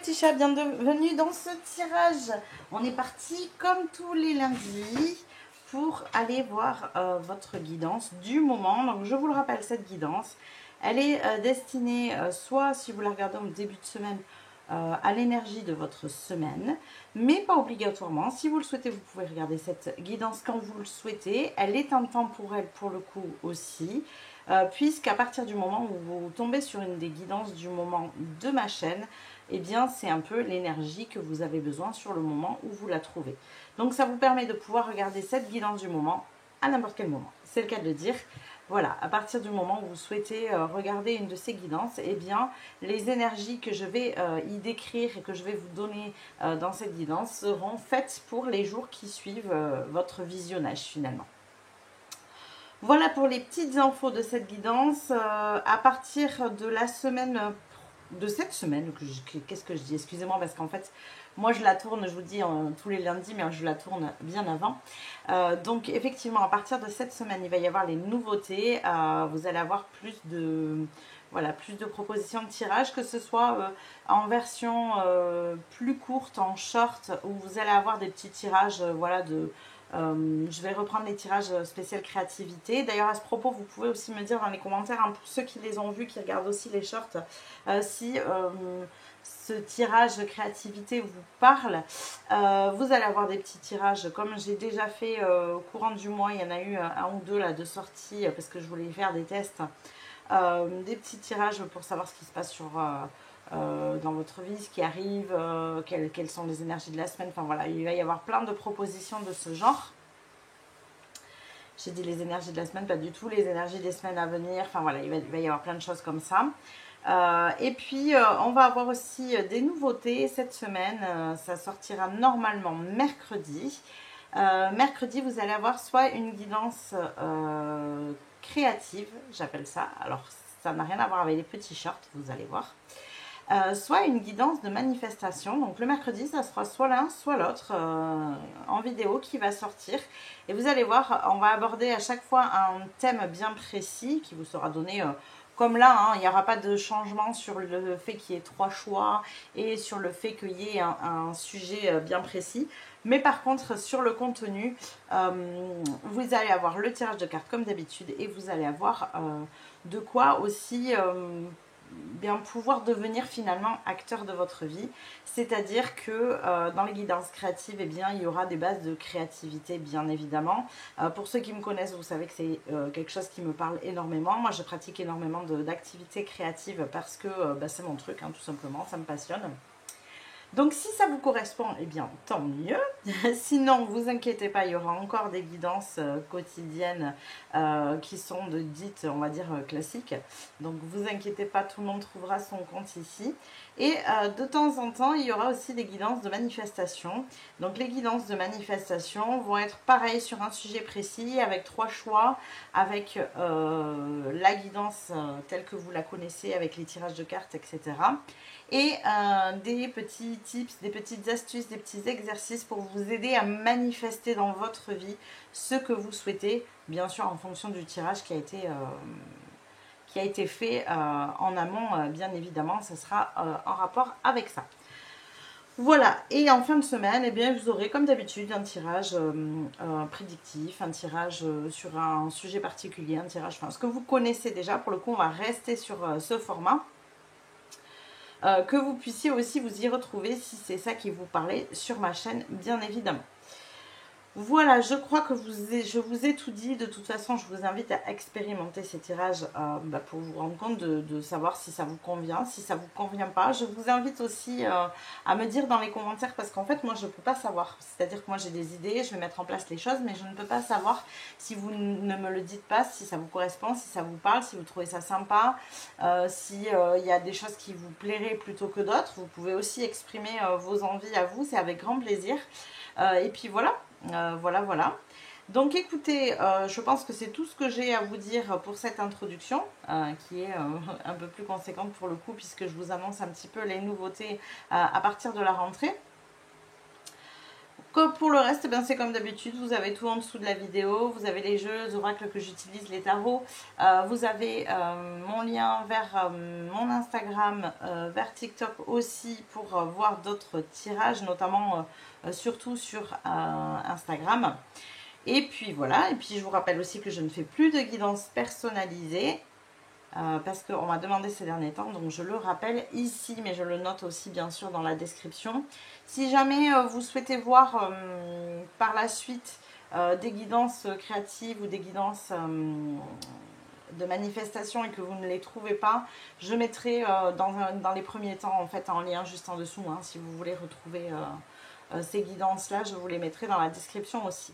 petits chats, bienvenue dans ce tirage. On est parti comme tous les lundis pour aller voir votre guidance du moment. Donc je vous le rappelle, cette guidance, elle est destinée soit si vous la regardez en début de semaine à l'énergie de votre semaine, mais pas obligatoirement. Si vous le souhaitez, vous pouvez regarder cette guidance quand vous le souhaitez. Elle est intemporelle pour le coup aussi. Puisqu'à partir du moment où vous tombez sur une des guidances du moment de ma chaîne, eh bien c'est un peu l'énergie que vous avez besoin sur le moment où vous la trouvez. Donc ça vous permet de pouvoir regarder cette guidance du moment à n'importe quel moment. C'est le cas de le dire. Voilà, à partir du moment où vous souhaitez regarder une de ces guidances, eh bien les énergies que je vais y décrire et que je vais vous donner dans cette guidance seront faites pour les jours qui suivent votre visionnage finalement. Voilà pour les petites infos de cette guidance. À partir de la semaine, de cette semaine, qu'est-ce que je dis? Excusez-moi parce qu'en fait, moi je la tourne, je vous dis tous les lundis, mais je la tourne bien avant. Donc effectivement, à partir de cette semaine, il va y avoir les nouveautés. Vous allez avoir plus de... Voilà, plus de propositions de tirage, que ce soit en version plus courte, en short, où vous allez avoir des petits tirages, voilà, je vais reprendre les tirages spécial créativité. D'ailleurs, à ce propos, vous pouvez aussi me dire dans les commentaires, hein, pour ceux qui les ont vus, qui regardent aussi les shorts, si ce tirage de créativité vous parle. Vous allez avoir des petits tirages, comme j'ai déjà fait au courant du mois. Il y en a eu un ou deux là de sortie, parce que je voulais faire des tests. Des petits tirages pour savoir ce qui se passe dans votre vie, ce qui arrive, quelles sont les énergies de la semaine. Enfin voilà, il va y avoir plein de propositions de ce genre. J'ai dit les énergies de la semaine, pas du tout les énergies des semaines à venir. Enfin voilà, il va y avoir plein de choses comme ça. Et puis, on va avoir aussi des nouveautés cette semaine. Ça sortira normalement mercredi. Mercredi, vous allez avoir soit une guidance créative, j'appelle ça. Alors, ça n'a rien à voir avec les petits shorts, vous allez voir. Soit une guidance de manifestation. Donc le mercredi, ça sera soit l'un, soit l'autre en vidéo qui va sortir. Et vous allez voir, on va aborder à chaque fois un thème bien précis qui vous sera donné comme là. Hein, il n'y aura pas de changement sur le fait qu'il y ait 3 choix et sur le fait qu'il y ait un sujet bien précis. Mais par contre, sur le contenu, vous allez avoir le tirage de cartes comme d'habitude et vous allez avoir de quoi aussi... bien pouvoir devenir finalement acteur de votre vie, c'est-à-dire que dans les guidances créatives, eh bien, il y aura des bases de créativité bien évidemment. Pour ceux qui me connaissent, vous savez que c'est quelque chose qui me parle énormément. Moi je pratique énormément d'activités créatives parce que c'est mon truc, hein, tout simplement, ça me passionne. Donc si ça vous correspond, eh bien tant mieux. Sinon, vous inquiétez pas, il y aura encore des guidances quotidiennes qui sont dites, on va dire, classiques. Donc vous inquiétez pas, tout le monde trouvera son compte ici. Et de temps en temps, il y aura aussi des guidances de manifestation. Donc les guidances de manifestation vont être pareilles sur un sujet précis, avec 3 choix, avec la guidance telle que vous la connaissez, avec les tirages de cartes, etc. Et des petits tips, des petites astuces, des petits exercices pour vous aider à manifester dans votre vie ce que vous souhaitez, bien sûr en fonction du tirage qui a été fait en amont, bien évidemment, ce sera en rapport avec ça. Voilà, et en fin de semaine, eh bien, vous aurez comme d'habitude un tirage prédictif, un tirage sur un sujet particulier, un tirage, enfin ce que vous connaissez déjà. Pour le coup, on va rester sur ce format. Que vous puissiez aussi vous y retrouver si c'est ça qui vous parlait sur ma chaîne, bien évidemment. Voilà, je crois que je vous ai tout dit. De toute façon, je vous invite à expérimenter ces tirages pour vous rendre compte de savoir si ça vous convient, si ça ne vous convient pas. Je vous invite aussi à me dire dans les commentaires, parce qu'en fait, moi, je ne peux pas savoir. C'est-à-dire que moi, j'ai des idées, je vais mettre en place les choses, mais je ne peux pas savoir si vous ne me le dites pas, si ça vous correspond, si ça vous parle, si vous trouvez ça sympa, s'il y a des choses qui vous plairaient plutôt que d'autres. Vous pouvez aussi exprimer vos envies à vous, c'est avec grand plaisir. Et puis voilà. Voilà. Donc écoutez, je pense que c'est tout ce que j'ai à vous dire pour cette introduction, qui est un peu plus conséquente pour le coup, puisque je vous annonce un petit peu les nouveautés à partir de la rentrée. Comme pour le reste, ben, c'est comme d'habitude, vous avez tout en dessous de la vidéo, vous avez les jeux, les oracles que j'utilise, les tarots, vous avez mon lien vers mon Instagram, vers TikTok aussi pour voir d'autres tirages, notamment surtout sur Instagram. Et puis voilà, et puis je vous rappelle aussi que je ne fais plus de guidance personnalisée. Parce qu'on m'a demandé ces derniers temps, donc je le rappelle ici, mais je le note aussi bien sûr dans la description. Si jamais vous souhaitez voir par la suite des guidances créatives ou des guidances de manifestation et que vous ne les trouvez pas, je mettrai dans les premiers temps en fait en lien juste en dessous, hein, si vous voulez retrouver ces guidances là, je vous les mettrai dans la description aussi.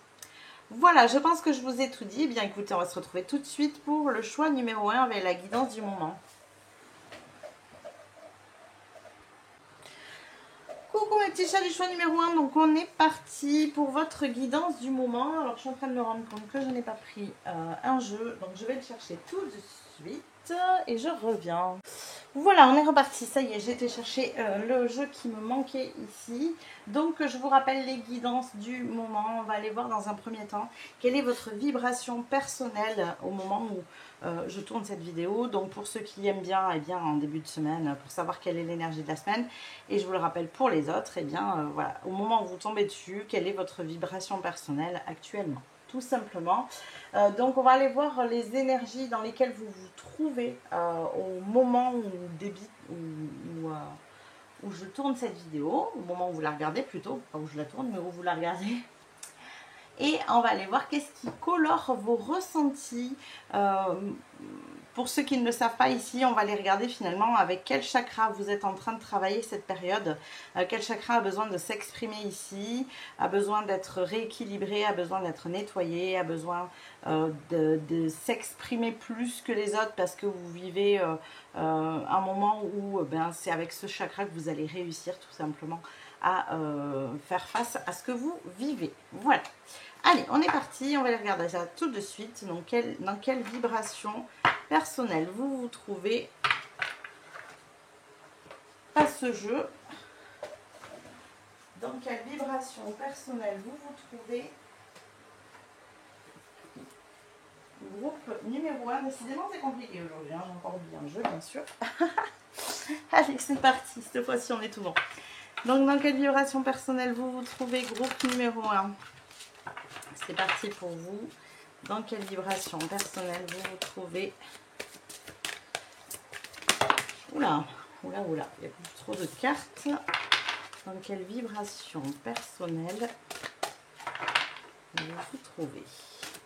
Voilà, je pense que je vous ai tout dit. Eh bien, écoutez, on va se retrouver tout de suite pour le choix numéro 1 avec la guidance du moment. Coucou mes petits chats du choix numéro 1. Donc, on est parti pour votre guidance du moment. Alors, je suis en train de me rendre compte que je n'ai pas pris un jeu. Donc, je vais le chercher tout de suite et je reviens. Voilà, on est reparti, ça y est, j'ai été chercher le jeu qui me manquait ici. Donc, je vous rappelle les guidances du moment. On va aller voir dans un premier temps quelle est votre vibration personnelle au moment où je tourne cette vidéo. Donc, pour ceux qui aiment bien, eh bien, en début de semaine, pour savoir quelle est l'énergie de la semaine. Et je vous le rappelle pour les autres, eh bien, voilà, au moment où vous tombez dessus, quelle est votre vibration personnelle actuellement, tout simplement. Donc on va aller voir les énergies dans lesquelles vous vous trouvez au moment où je tourne cette vidéo, au moment où vous la regardez plutôt, pas où je la tourne, mais où vous la regardez. Et on va aller voir qu'est-ce qui colore vos ressentis. Pour ceux qui ne le savent pas ici, on va les regarder finalement avec quel chakra vous êtes en train de travailler cette période. Quel chakra a besoin de s'exprimer ici, a besoin d'être rééquilibré, a besoin d'être nettoyé, a besoin de s'exprimer plus que les autres parce que vous vivez un moment où c'est avec ce chakra que vous allez réussir tout simplement à faire face à ce que vous vivez. Voilà. Allez, on est parti, on va les regarder ça tout de suite. Donc, dans quelle vibration personnelle vous vous trouvez à ce jeu? Dans quelle vibration personnelle vous vous trouvez? Groupe numéro 1. Décidément, c'est compliqué aujourd'hui. Hein. J'ai encore oublié un jeu, bien sûr. Allez, c'est parti. Cette fois-ci, on est tout bon. Donc, dans quelle vibration personnelle vous vous trouvez? Groupe numéro 1. C'est parti pour vous. Dans quelle vibration personnelle vous vous trouvez? Oula, oula, oula. Il y a plus trop de cartes. Dans quelle vibration personnelle vous vous trouvez?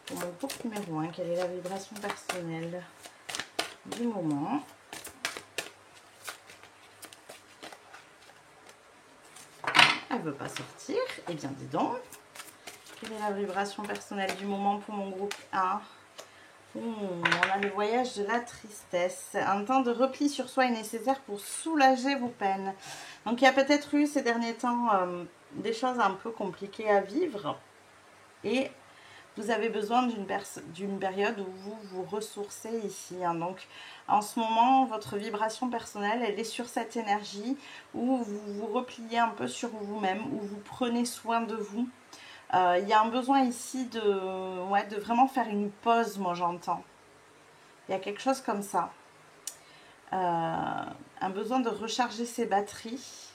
Pour mon groupe numéro 1, quelle est la vibration personnelle du moment? Elle ne veut pas sortir. Eh bien, dis donc. Quelle est la vibration personnelle du moment pour mon groupe 1? On a le voyage de la tristesse. Un temps de repli sur soi est nécessaire pour soulager vos peines. Donc, il y a peut-être eu ces derniers temps des choses un peu compliquées à vivre. Et vous avez besoin d'une période où vous vous ressourcez ici. Hein. Donc, en ce moment, votre vibration personnelle, elle est sur cette énergie où vous vous repliez un peu sur vous-même, où vous prenez soin de vous. Il y a un besoin ici de vraiment faire une pause, moi j'entends. Il y a quelque chose comme ça. Un besoin de recharger ses batteries,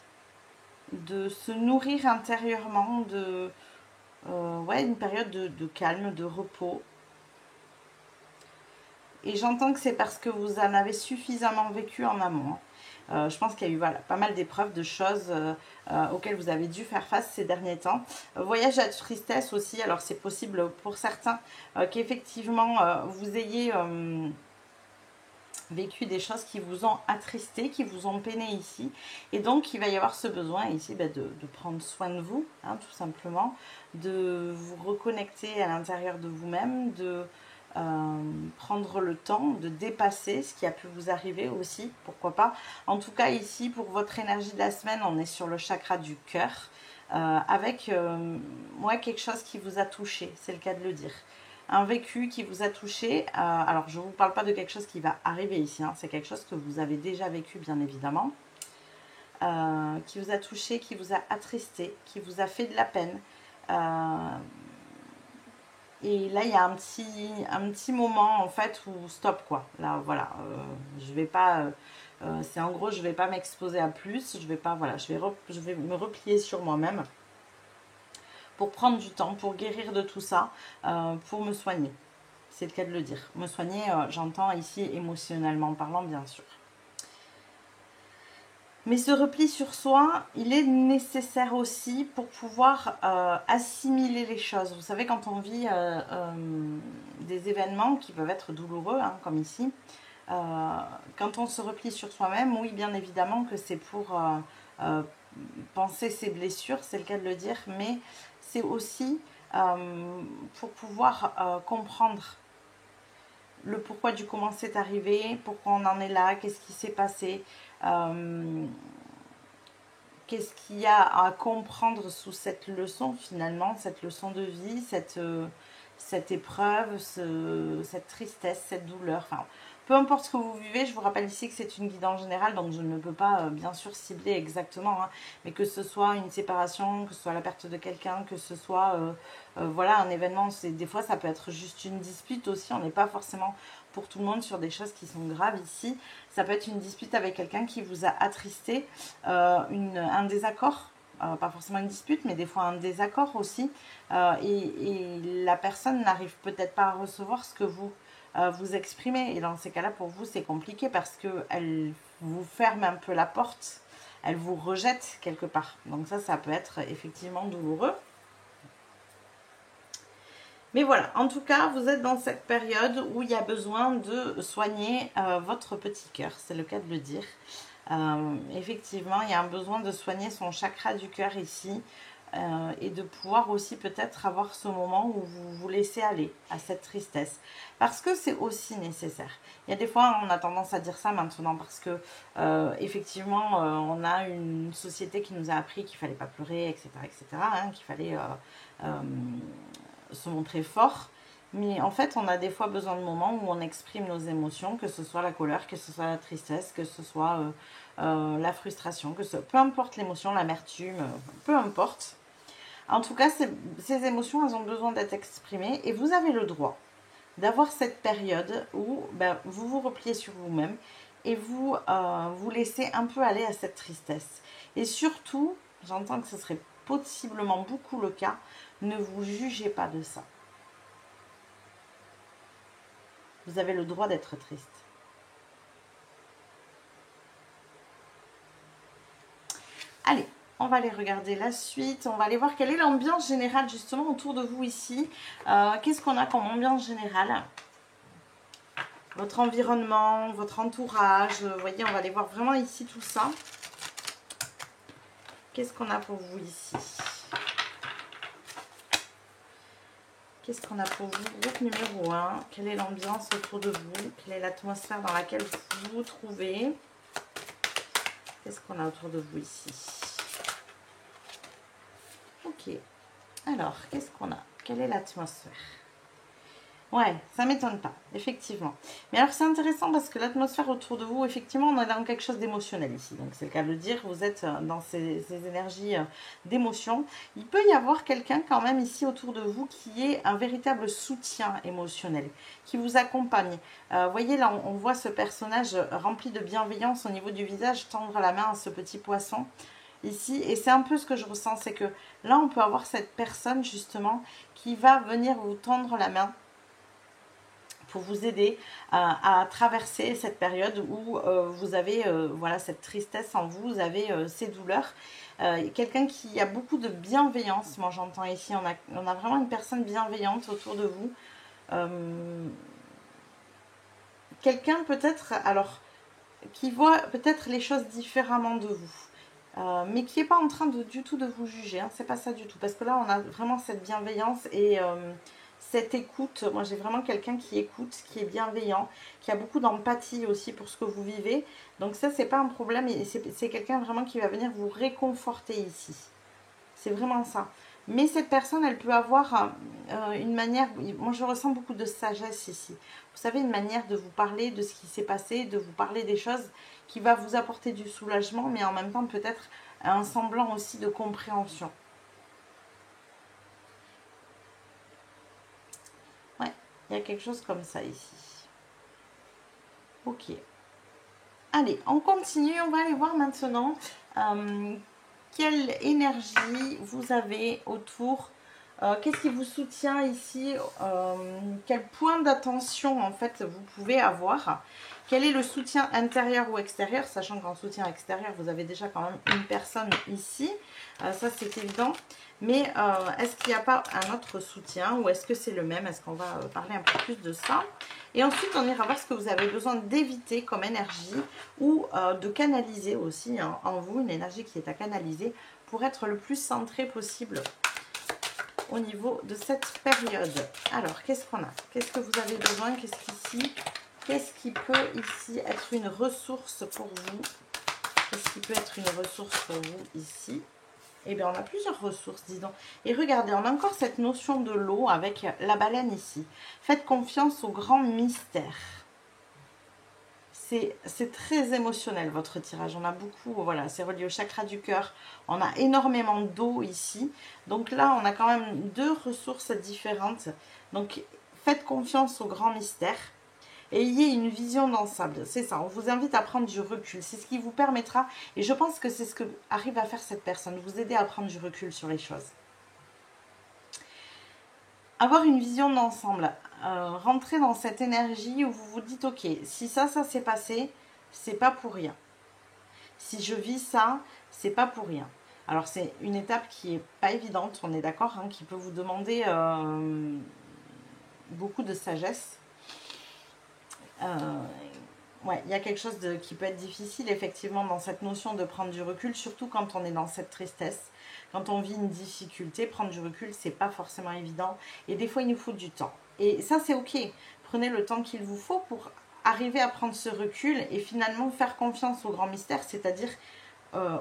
de se nourrir intérieurement, une période de calme, de repos. Et j'entends que c'est parce que vous en avez suffisamment vécu en amont. Je pense qu'il y a eu pas mal d'épreuves, de choses auxquelles vous avez dû faire face ces derniers temps. Voyage à tristesse aussi, alors c'est possible pour certains qu'effectivement vous ayez vécu des choses qui vous ont attristé, qui vous ont peiné ici. Et donc il va y avoir ce besoin ici de prendre soin de vous, hein, tout simplement, de vous reconnecter à l'intérieur de vous-même, de prendre le temps de dépasser ce qui a pu vous arriver aussi, pourquoi pas. En tout cas ici pour votre énergie de la semaine, on est sur le chakra du cœur avec quelque chose qui vous a touché, c'est le cas de le dire. Un vécu qui vous a touché, alors je ne vous parle pas de quelque chose qui va arriver ici, hein, c'est quelque chose que vous avez déjà vécu bien évidemment, qui vous a touché, qui vous a attristé, qui vous a fait de la peine, Et là, il y a un petit moment, en fait, où stop, quoi. Là, voilà, je vais pas... c'est en gros, je vais pas m'exposer à plus. Je vais pas, voilà, je vais me replier sur moi-même pour prendre du temps, pour guérir de tout ça, pour me soigner. C'est le cas de le dire. Me soigner, j'entends ici émotionnellement parlant, bien sûr. Mais ce repli sur soi, il est nécessaire aussi pour pouvoir assimiler les choses. Vous savez, quand on vit des événements qui peuvent être douloureux, hein, comme ici, quand on se replie sur soi-même, oui, bien évidemment que c'est pour penser ses blessures, c'est le cas de le dire, mais c'est aussi pour pouvoir comprendre le pourquoi du comment c'est arrivé, pourquoi on en est là, qu'est-ce qui s'est passé, qu'est-ce qu'il y a à comprendre sous cette leçon finalement, cette leçon de vie, cette épreuve, cette tristesse, cette douleur, enfin peu importe ce que vous vivez. Je vous rappelle ici que c'est une guide en général, donc je ne peux pas bien sûr cibler exactement, hein, mais que ce soit une séparation, que ce soit la perte de quelqu'un, que ce soit voilà, un événement, des fois ça peut être juste une dispute aussi, on n'est pas forcément pour tout le monde sur des choses qui sont graves ici. Ça peut être une dispute avec quelqu'un qui vous a attristé, un désaccord, pas forcément une dispute, mais des fois un désaccord aussi, et la personne n'arrive peut-être pas à recevoir ce que vous exprimez, et dans ces cas-là, pour vous, c'est compliqué parce qu'elle vous ferme un peu la porte, elle vous rejette quelque part. Donc ça peut être effectivement douloureux. Mais voilà, en tout cas, vous êtes dans cette période où il y a besoin de soigner votre petit cœur, c'est le cas de le dire. Effectivement, il y a un besoin de soigner son chakra du cœur ici, et de pouvoir aussi peut-être avoir ce moment où vous vous laissez aller à cette tristesse. Parce que c'est aussi nécessaire. Il y a des fois, on a tendance à dire ça maintenant parce que, effectivement, on a une société qui nous a appris qu'il ne fallait pas pleurer, etc., hein, qu'il fallait se montrer fort. Mais en fait, on a des fois besoin de moments où on exprime nos émotions, que ce soit la colère, que ce soit la tristesse, que ce soit la frustration, peu importe l'émotion, l'amertume, peu importe. En tout cas, ces émotions, elles ont besoin d'être exprimées et vous avez le droit d'avoir cette période où vous vous repliez sur vous-même et vous vous laissez un peu aller à cette tristesse. Et surtout, j'entends que ce serait possiblement beaucoup le cas, ne vous jugez pas de ça. Vous avez le droit d'être triste. Allez, on va aller regarder la suite. On va aller voir quelle est l'ambiance générale justement autour de vous ici. Qu'est-ce qu'on a comme ambiance générale? Votre environnement, votre entourage. Vous voyez, on va aller voir vraiment ici tout ça. Qu'est-ce qu'on a pour vous ici? Qu'est-ce qu'on a pour vous? Groupe numéro 1. Quelle est l'ambiance autour de vous? Quelle est l'atmosphère dans laquelle vous vous trouvez? Qu'est-ce qu'on a autour de vous ici? Ok. Alors, qu'est-ce qu'on a? Quelle est l'atmosphère? Ouais, ça ne m'étonne pas, effectivement. Mais alors, c'est intéressant parce que l'atmosphère autour de vous, effectivement, on est dans quelque chose d'émotionnel ici. Donc, c'est le cas de le dire, vous êtes dans ces énergies d'émotion. Il peut y avoir quelqu'un quand même ici autour de vous qui est un véritable soutien émotionnel, qui vous accompagne. Vous voyez, là, on voit ce personnage rempli de bienveillance au niveau du visage, tendre la main à ce petit poisson ici. Et c'est un peu ce que je ressens, c'est que là, on peut avoir cette personne, justement, qui va venir vous tendre la main pour vous aider à traverser cette période où vous avez voilà, cette tristesse en vous, vous avez ces douleurs. Quelqu'un qui a beaucoup de bienveillance, moi j'entends ici, on a vraiment une personne bienveillante autour de vous. Quelqu'un peut-être, alors, qui voit peut-être les choses différemment de vous. Mais qui n'est pas en train du tout de vous juger, hein, c'est pas ça du tout. Parce que là, on a vraiment cette bienveillance et cette écoute. Moi, j'ai vraiment quelqu'un qui écoute, qui est bienveillant, qui a beaucoup d'empathie aussi pour ce que vous vivez. Donc ça, c'est pas un problème. Et c'est quelqu'un vraiment qui va venir vous réconforter ici. C'est vraiment ça. Mais cette personne, elle peut avoir une manière... Moi, je ressens beaucoup de sagesse ici. Vous savez, une manière de vous parler de ce qui s'est passé, de vous parler des choses qui va vous apporter du soulagement, mais en même temps, peut-être un semblant aussi de compréhension. Il y a quelque chose comme ça ici. Ok. Allez, on continue. On va aller voir maintenant quelle énergie vous avez autour. Qu'est-ce qui vous soutient ici? Quel point d'attention en fait vous pouvez avoir? Quel est le soutien intérieur ou extérieur? Sachant qu'en soutien extérieur, vous avez déjà quand même une personne ici. Ça, c'est évident. Mais est-ce qu'il n'y a pas un autre soutien ou est-ce que c'est le même? Est-ce qu'on va parler un peu plus de ça? Et ensuite, on ira voir ce que vous avez besoin d'éviter comme énergie ou de canaliser aussi en vous, une énergie qui est à canaliser pour être le plus centré possible au niveau de cette période. Alors, qu'est-ce qu'on a? Qu'est-ce que vous avez besoin? Qu'est-ce qui peut ici être une ressource pour vous? Qu'est-ce qui peut être une ressource pour vous ici? Eh bien, on a plusieurs ressources, dis donc. Et regardez, on a encore cette notion de l'eau avec la baleine ici. Faites confiance au grand mystère. C'est très émotionnel, votre tirage. On a beaucoup, voilà, c'est relié au chakra du cœur. On a énormément d'eau ici. Donc là, on a quand même deux ressources différentes. Donc, faites confiance au grand mystère. Et ayez une vision d'ensemble. C'est ça, on vous invite à prendre du recul. C'est ce qui vous permettra, et je pense que c'est ce que arrive à faire cette personne, vous aider à prendre du recul sur les choses. Avoir une vision d'ensemble. Rentrer dans cette énergie où vous vous dites, ok, si ça s'est passé, c'est pas pour rien. Si je vis ça, c'est pas pour rien. Alors c'est une étape qui est pas évidente, on est d'accord, hein, qui peut vous demander beaucoup de sagesse. Ouais, il y a quelque chose qui peut être difficile effectivement dans cette notion de prendre du recul, surtout quand on est dans cette tristesse, quand on vit une difficulté. Prendre du recul, c'est pas forcément évident et des fois il nous faut du temps. Et ça c'est ok, prenez le temps qu'il vous faut pour arriver à prendre ce recul et finalement faire confiance au grand mystère, c'est-à-dire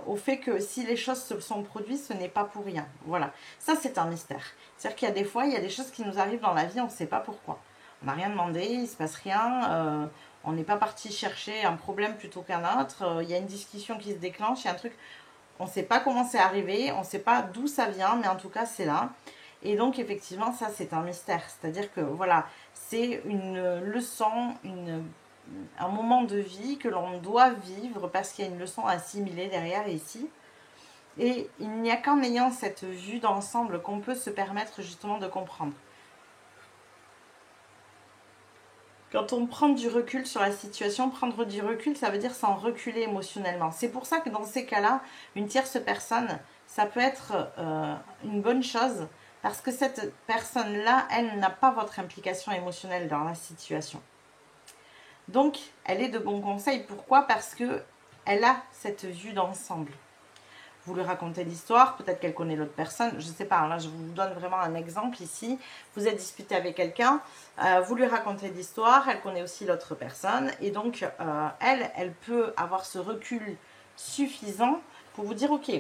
au fait que si les choses se sont produites, ce n'est pas pour rien. Voilà, ça c'est un mystère. C'est-à-dire qu'il y a des fois, il y a des choses qui nous arrivent dans la vie, on ne sait pas pourquoi. On n'a rien demandé, il ne se passe rien, on n'est pas parti chercher un problème plutôt qu'un autre, il y a une discussion qui se déclenche, il y a un truc, on ne sait pas comment c'est arrivé, on ne sait pas d'où ça vient, mais en tout cas c'est là. Et donc effectivement ça c'est un mystère, c'est-à-dire que voilà, c'est une leçon, un moment de vie que l'on doit vivre parce qu'il y a une leçon assimilée derrière ici. Et il n'y a qu'en ayant cette vue d'ensemble qu'on peut se permettre justement de comprendre. Quand on prend du recul sur la situation, prendre du recul, ça veut dire s'en reculer émotionnellement. C'est pour ça que dans ces cas-là, une tierce personne, ça peut être une bonne chose parce que cette personne-là, elle n'a pas votre implication émotionnelle dans la situation. Donc, elle est de bons conseils. Pourquoi? Parce qu'elle a cette vue d'ensemble. Vous lui racontez l'histoire, peut-être qu'elle connaît l'autre personne, je ne sais pas, là je vous donne vraiment un exemple ici. Vous êtes disputé avec quelqu'un, vous lui racontez l'histoire, elle connaît aussi l'autre personne, et donc elle peut avoir ce recul suffisant pour vous dire, ok,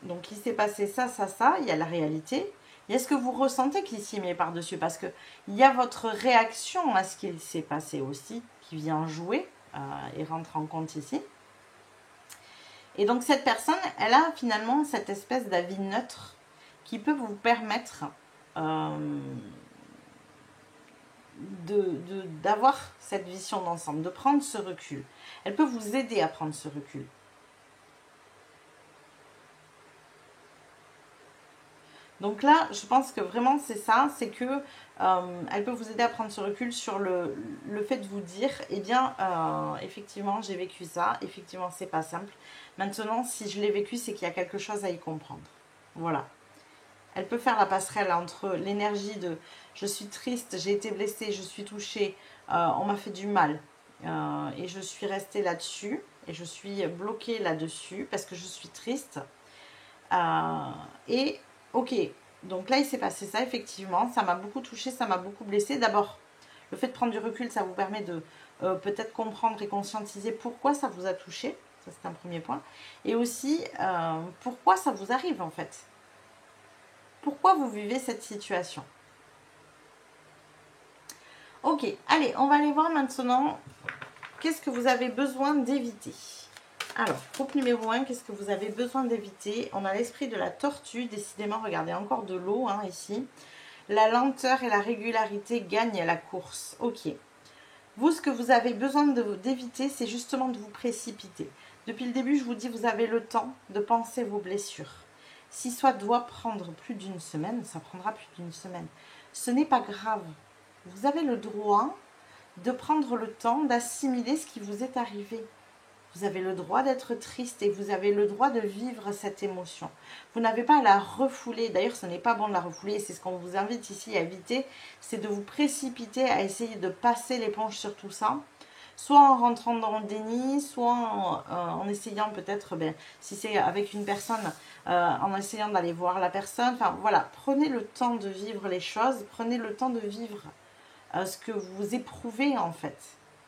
donc il s'est passé ça, ça, ça, il y a la réalité, il y a ce que vous ressentez qui s'y met par-dessus, parce qu'il y a votre réaction à ce qu'il s'est passé aussi, qui vient jouer et rentre en compte ici. Et donc cette personne, elle a finalement cette espèce d'avis neutre qui peut vous permettre d'avoir cette vision d'ensemble, de prendre ce recul. Elle peut vous aider à prendre ce recul. Donc là, je pense que vraiment c'est ça, c'est que elle peut vous aider à prendre ce recul sur le fait de vous dire, eh bien, effectivement, j'ai vécu ça, effectivement, c'est pas simple. Maintenant, si je l'ai vécu, c'est qu'il y a quelque chose à y comprendre. Voilà. Elle peut faire la passerelle entre l'énergie de je suis triste, j'ai été blessée, je suis touchée, on m'a fait du mal et je suis restée là-dessus et je suis bloquée là-dessus parce que je suis triste. Et ok, donc là il s'est passé ça effectivement, ça m'a beaucoup touchée, ça m'a beaucoup blessée. D'abord, le fait de prendre du recul, ça vous permet de peut-être comprendre et conscientiser pourquoi ça vous a touché, ça c'est un premier point. Et aussi, pourquoi ça vous arrive en fait. Pourquoi vous vivez cette situation. Ok, allez, on va aller voir maintenant qu'est-ce que vous avez besoin d'éviter. Alors, groupe numéro 1, qu'est-ce que vous avez besoin d'éviter? On a l'esprit de la tortue, décidément, regardez, encore de l'eau ici. La lenteur et la régularité gagnent la course. Ok. Vous, ce que vous avez besoin d'éviter, c'est justement de vous précipiter. Depuis le début, je vous dis, vous avez le temps de penser vos blessures. Si ça doit prendre plus d'une semaine, ça prendra plus d'une semaine. Ce n'est pas grave. Vous avez le droit de prendre le temps d'assimiler ce qui vous est arrivé. Vous avez le droit d'être triste et vous avez le droit de vivre cette émotion. Vous n'avez pas à la refouler. D'ailleurs, ce n'est pas bon de la refouler. C'est ce qu'on vous invite ici à éviter. C'est de vous précipiter à essayer de passer l'éponge sur tout ça. Soit en rentrant dans le déni, soit en essayant peut-être, si c'est avec une personne, en essayant d'aller voir la personne. Enfin, voilà, prenez le temps de vivre les choses. Prenez le temps de vivre ce que vous éprouvez, en fait.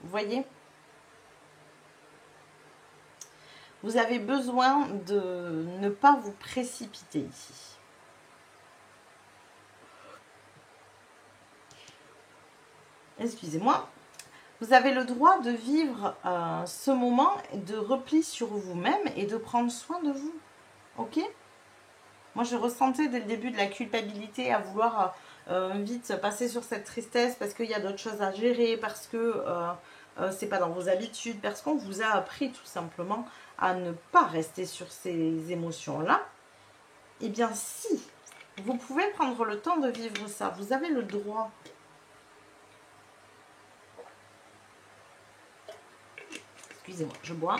Vous voyez ? Vous avez besoin de ne pas vous précipiter ici. Excusez-moi. Vous avez le droit de vivre ce moment de repli sur vous-même et de prendre soin de vous. Ok ? Moi, je ressentais dès le début de la culpabilité à vouloir vite passer sur cette tristesse parce qu'il y a d'autres choses à gérer, parce que c'est pas dans vos habitudes, parce qu'on vous a appris tout simplement à ne pas rester sur ces émotions-là. Eh bien, si vous pouvez prendre le temps de vivre ça, vous avez le droit. Excusez-moi, je bois.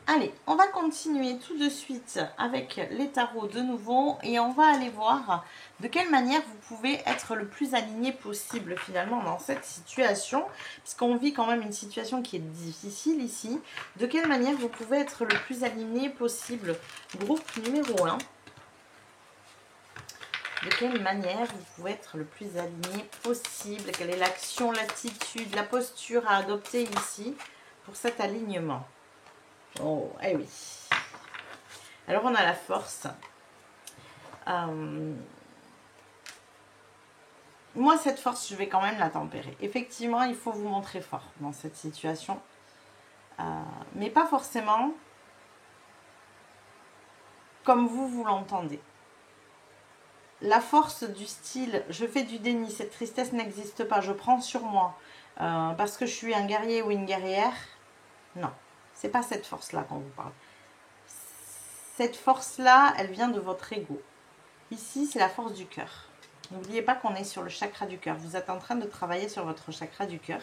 Allez, on va continuer tout de suite avec les tarots de nouveau et on va aller voir de quelle manière vous pouvez être le plus aligné possible finalement dans cette situation, puisqu'on vit quand même une situation qui est difficile ici. De quelle manière vous pouvez être le plus aligné possible? Groupe numéro 1. De quelle manière vous pouvez être le plus aligné possible? Quelle est l'action, l'attitude, la posture à adopter ici pour cet alignement? Oh, eh oui. Alors, on a la force. Moi, cette force, je vais quand même la tempérer. Effectivement, il faut vous montrer fort dans cette situation. Mais pas forcément comme vous l'entendez. La force du style, je fais du déni, cette tristesse n'existe pas, je prends sur moi parce que je suis un guerrier ou une guerrière. Non, c'est pas cette force-là qu'on vous parle. Cette force-là, elle vient de votre ego. Ici, c'est la force du cœur. N'oubliez pas qu'on est sur le chakra du cœur. Vous êtes en train de travailler sur votre chakra du cœur.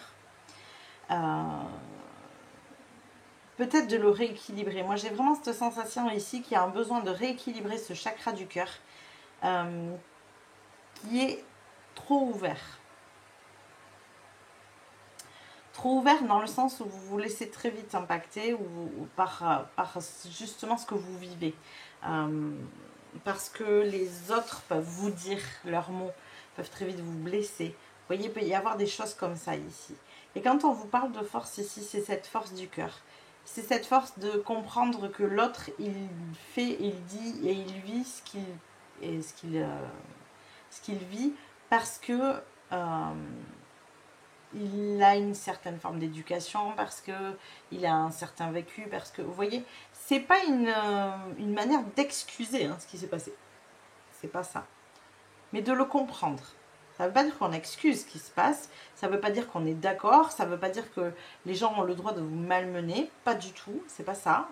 Peut-être de le rééquilibrer. Moi, j'ai vraiment cette sensation ici qu'il y a un besoin de rééquilibrer ce chakra du cœur qui est trop ouvert. Trop ouvert dans le sens où vous vous laissez très vite impacter ou par justement ce que vous vivez. Parce que les autres peuvent vous dire leurs mots, peuvent très vite vous blesser. Vous voyez, il peut y avoir des choses comme ça ici. Et quand on vous parle de force ici, c'est cette force du cœur. C'est cette force de comprendre que l'autre, il fait, il dit et il vit ce qu'il vit parce que il a une certaine forme d'éducation, parce qu'il a un certain vécu, parce que, vous voyez, c'est pas une manière d'excuser ce qui s'est passé. C'est pas ça. Mais de le comprendre. Ça ne veut pas dire qu'on excuse ce qui se passe, ça ne veut pas dire qu'on est d'accord, ça ne veut pas dire que les gens ont le droit de vous malmener, pas du tout, c'est pas ça.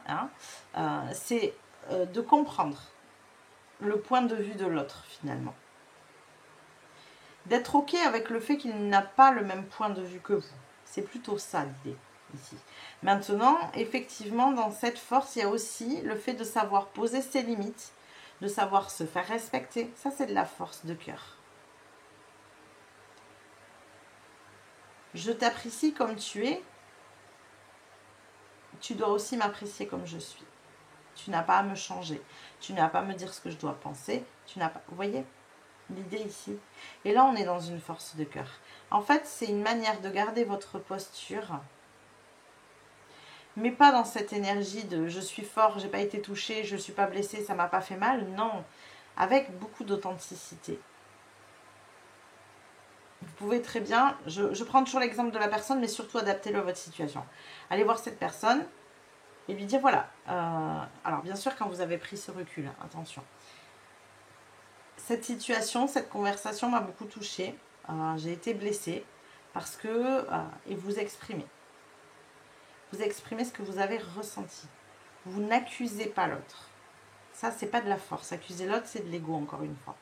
C'est de comprendre le point de vue de l'autre finalement. D'être ok avec le fait qu'il n'a pas le même point de vue que vous. C'est plutôt ça l'idée ici. Maintenant, effectivement, dans cette force, il y a aussi le fait de savoir poser ses limites, de savoir se faire respecter. Ça, c'est de la force de cœur. Je t'apprécie comme tu es. Tu dois aussi m'apprécier comme je suis. Tu n'as pas à me changer. Tu n'as pas à me dire ce que je dois penser. Tu n'as pas... Vous voyez l'idée ici. Et là, on est dans une force de cœur. En fait, c'est une manière de garder votre posture, mais pas dans cette énergie de je suis fort, j'ai pas été touché, je suis pas blessé, ça m'a pas fait mal. Non, avec beaucoup d'authenticité. Vous pouvez très bien, je prends toujours l'exemple de la personne, mais surtout adaptez-le à votre situation. Allez voir cette personne et lui dire voilà. Alors bien sûr, quand vous avez pris ce recul, attention. cette situation, cette conversation m'a beaucoup touchée. J'ai été blessée parce que... et vous exprimez. Vous exprimez ce que vous avez ressenti. Vous n'accusez pas l'autre. Ça, c'est pas de la force. Accuser l'autre, c'est de l'ego, encore une fois.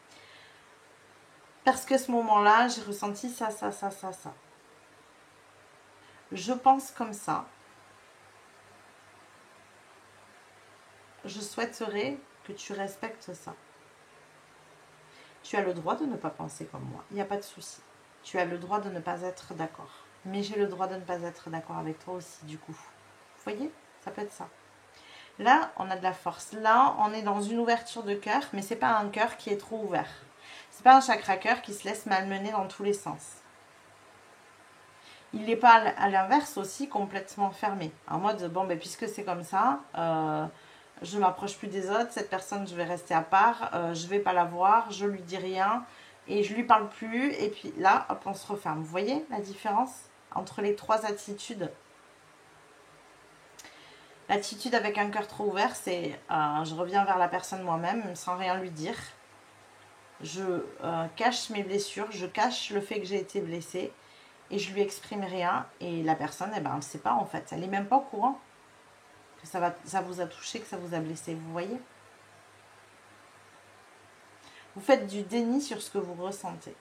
Parce que ce moment-là, j'ai ressenti ça. Je pense comme ça. Je souhaiterais que tu respectes ça. Tu as le droit de ne pas penser comme moi. Il n'y a pas de souci. Tu as le droit de ne pas être d'accord. Mais j'ai le droit de ne pas être d'accord avec toi aussi, du coup. Vous voyez? Ça peut être ça. Là, on a de la force. Là, on est dans une ouverture de cœur, mais c'est pas un cœur qui est trop ouvert. C'est pas un chakra cœur qui se laisse malmener dans tous les sens. Il n'est pas à l'inverse aussi complètement fermé. En mode, bon, ben, puisque c'est comme ça, je m'approche plus des autres, cette personne, je vais rester à part, je vais pas la voir, je lui dis rien, et je lui parle plus, et puis là, hop, on se referme. Vous voyez la différence entre les trois attitudes? L'attitude avec un cœur trop ouvert, c'est je reviens vers la personne moi-même sans rien lui dire. Je cache mes blessures, je cache le fait que j'ai été blessée et je lui exprime rien. Et la personne, eh ben, elle ne sait pas en fait. Elle n'est même pas au courant que ça vous a touché, que ça vous a blessé. Vous voyez? Vous faites du déni sur ce que vous ressentez.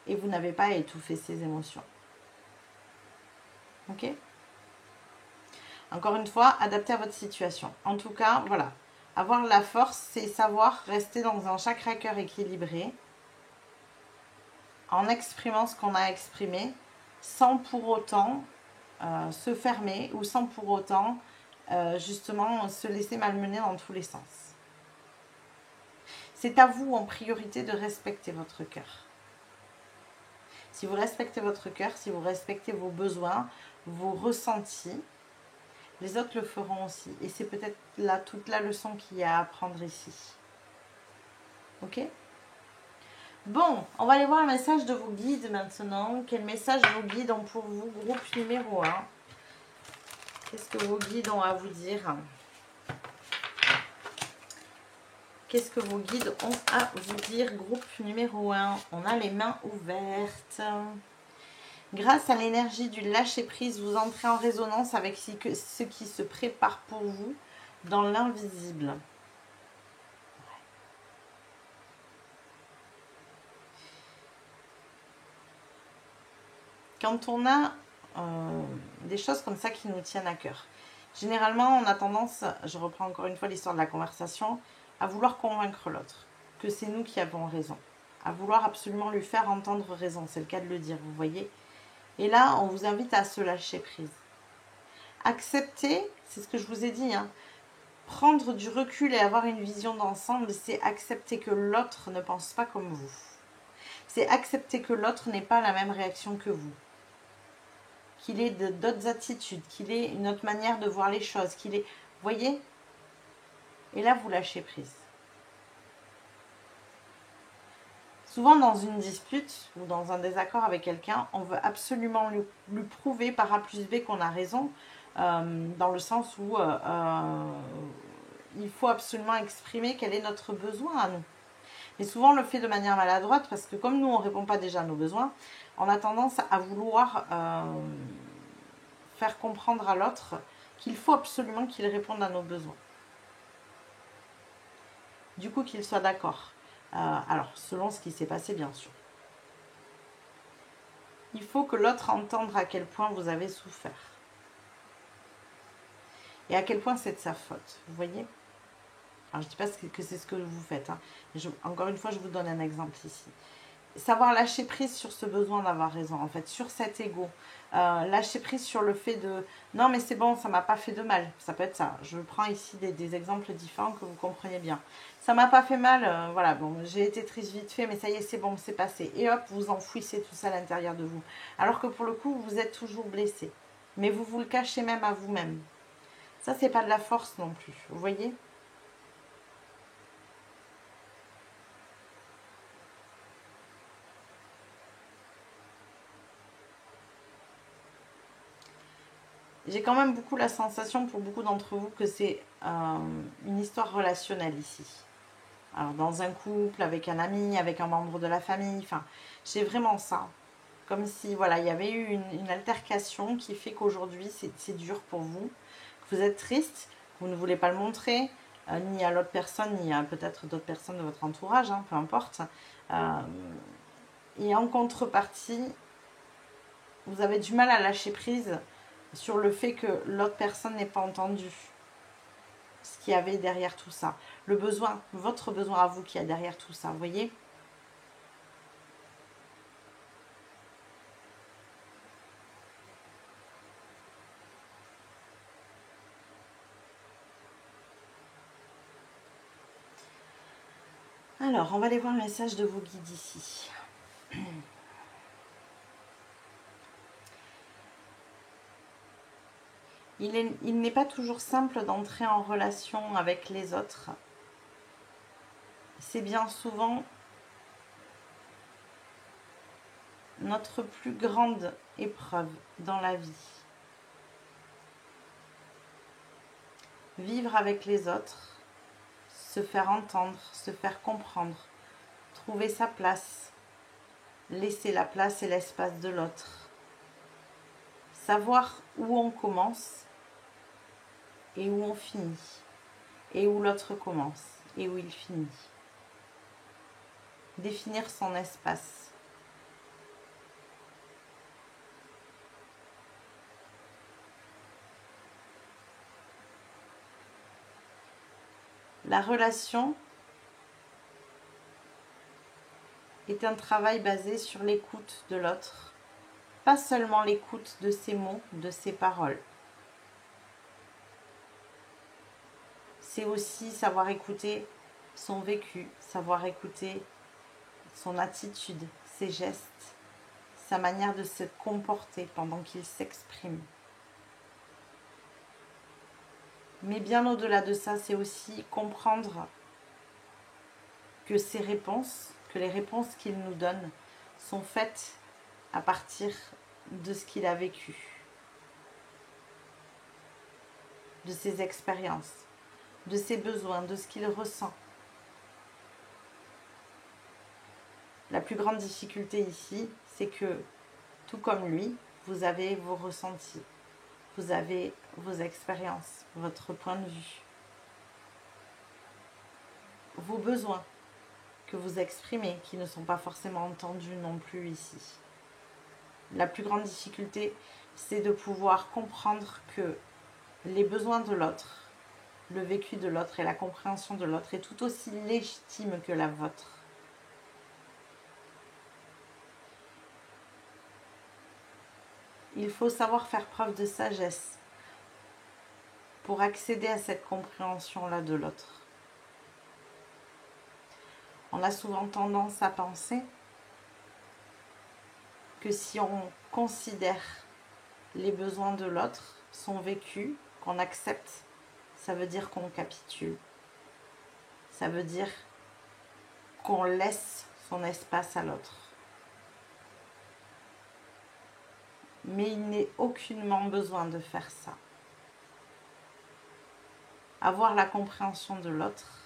Et vous n'avez pas à étouffer ces émotions. Ok? Encore une fois, adapté à votre situation. En tout cas, voilà. Avoir la force, c'est savoir rester dans un chakra cœur équilibré, en exprimant ce qu'on a exprimé, sans pour autant se fermer ou sans pour autant justement se laisser malmener dans tous les sens. C'est à vous en priorité de respecter votre cœur. Si vous respectez votre cœur, si vous respectez vos besoins, vos ressentis, les autres le feront aussi. Et c'est peut-être là toute la leçon qu'il y a à apprendre ici. Ok? Bon, on va aller voir le message de vos guides maintenant. Quel message vos guides ont pour vous? Groupe numéro 1. Qu'est-ce que vos guides ont à vous dire? Qu'est-ce que vos guides ont à vous dire? Groupe numéro 1. On a les mains ouvertes. Grâce à l'énergie du lâcher-prise, vous entrez en résonance avec ce qui se prépare pour vous dans l'invisible. Quand on a des choses comme ça qui nous tiennent à cœur, généralement on a tendance, je reprends encore une fois l'histoire de la conversation, à vouloir convaincre l'autre, que c'est nous qui avons raison, à vouloir absolument lui faire entendre raison, c'est le cas de le dire, vous voyez. Et là, on vous invite à se lâcher prise. Accepter, c'est ce que je vous ai dit, hein, prendre du recul et avoir une vision d'ensemble, c'est accepter que l'autre ne pense pas comme vous. C'est accepter que l'autre n'ait pas la même réaction que vous. Qu'il ait d'autres attitudes, qu'il ait une autre manière de voir les choses, qu'il ait... Vous voyez? Et là, vous lâchez prise. Souvent, dans une dispute ou dans un désaccord avec quelqu'un, on veut absolument lui prouver par A plus B qu'on a raison, dans le sens où il faut absolument exprimer quel est notre besoin à nous. Mais souvent, on le fait de manière maladroite, parce que comme nous, on ne répond pas déjà à nos besoins, on a tendance à vouloir faire comprendre à l'autre qu'il faut absolument qu'il réponde à nos besoins. Du coup, qu'il soit d'accord. Alors, selon ce qui s'est passé, bien sûr. Il faut que l'autre entende à quel point vous avez souffert. Et à quel point c'est de sa faute. Vous voyez? Alors, je ne dis pas que c'est ce que vous faites. Hein. Encore une fois, je vous donne un exemple ici. Savoir lâcher prise sur ce besoin d'avoir raison, en fait, sur cet ego. Lâcher prise sur le fait de non, mais c'est bon, ça m'a pas fait de mal. Ça peut être ça. Je prends ici des exemples différents que vous compreniez bien. Ça m'a pas fait mal, voilà, bon, j'ai été triste vite fait, mais ça y est, c'est bon, c'est passé. Et hop, vous enfouissez tout ça à l'intérieur de vous. Alors que pour le coup, vous êtes toujours blessé. Mais vous le cachez même à vous-même. Ça, c'est pas de la force non plus. Vous voyez? J'ai quand même beaucoup la sensation pour beaucoup d'entre vous que c'est une histoire relationnelle ici. Alors dans un couple, avec un ami, avec un membre de la famille, enfin, j'ai vraiment ça. Comme si, voilà, il y avait eu une altercation qui fait qu'aujourd'hui, c'est dur pour vous. Vous êtes triste, vous ne voulez pas le montrer, ni à l'autre personne, ni à peut-être d'autres personnes de votre entourage, hein, peu importe. Et en contrepartie, vous avez du mal à lâcher prise sur le fait que l'autre personne n'ait pas entendu ce qu'il y avait derrière tout ça. Le besoin, votre besoin à vous qui y a derrière tout ça, vous voyez ? Alors, on va aller voir le message de vos guides ici. Il n'est pas toujours simple d'entrer en relation avec les autres. C'est bien souvent notre plus grande épreuve dans la vie. Vivre avec les autres, se faire entendre, se faire comprendre, trouver sa place, laisser la place et l'espace de l'autre. Savoir où on commence et où on finit, et où l'autre commence et où il finit. Définir son espace. La relation est un travail basé sur l'écoute de l'autre, pas seulement l'écoute de ses mots, de ses paroles. C'est aussi savoir écouter son vécu, savoir écouter son attitude, ses gestes, sa manière de se comporter pendant qu'il s'exprime. Mais bien au-delà de ça, c'est aussi comprendre que ces réponses, que les réponses qu'il nous donne sont faites à partir de ce qu'il a vécu, de ses expériences, de ses besoins, de ce qu'il ressent. La plus grande difficulté ici, c'est que, tout comme lui, vous avez vos ressentis, vous avez vos expériences, votre point de vue, vos besoins que vous exprimez, qui ne sont pas forcément entendus non plus ici. La plus grande difficulté, c'est de pouvoir comprendre que les besoins de l'autre, le vécu de l'autre et la compréhension de l'autre est tout aussi légitime que la vôtre. Il faut savoir faire preuve de sagesse pour accéder à cette compréhension-là de l'autre. On a souvent tendance à penser que si on considère les besoins de l'autre, son vécu, qu'on accepte, ça veut dire qu'on capitule. Ça veut dire qu'on laisse son espace à l'autre. Mais il n'est aucunement besoin de faire ça. Avoir la compréhension de l'autre,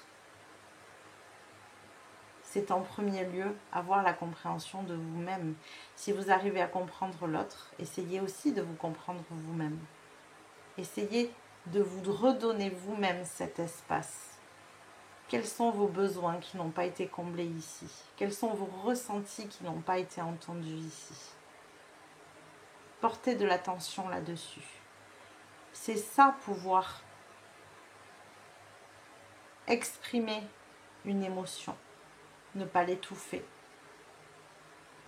c'est en premier lieu avoir la compréhension de vous-même. Si vous arrivez à comprendre l'autre, essayez aussi de vous comprendre vous-même. Essayez de vous redonner vous-même cet espace. Quels sont vos besoins qui n'ont pas été comblés ici? Quels sont vos ressentis qui n'ont pas été entendus ici? Portez de l'attention là-dessus. C'est ça, pouvoir exprimer une émotion. Ne pas l'étouffer.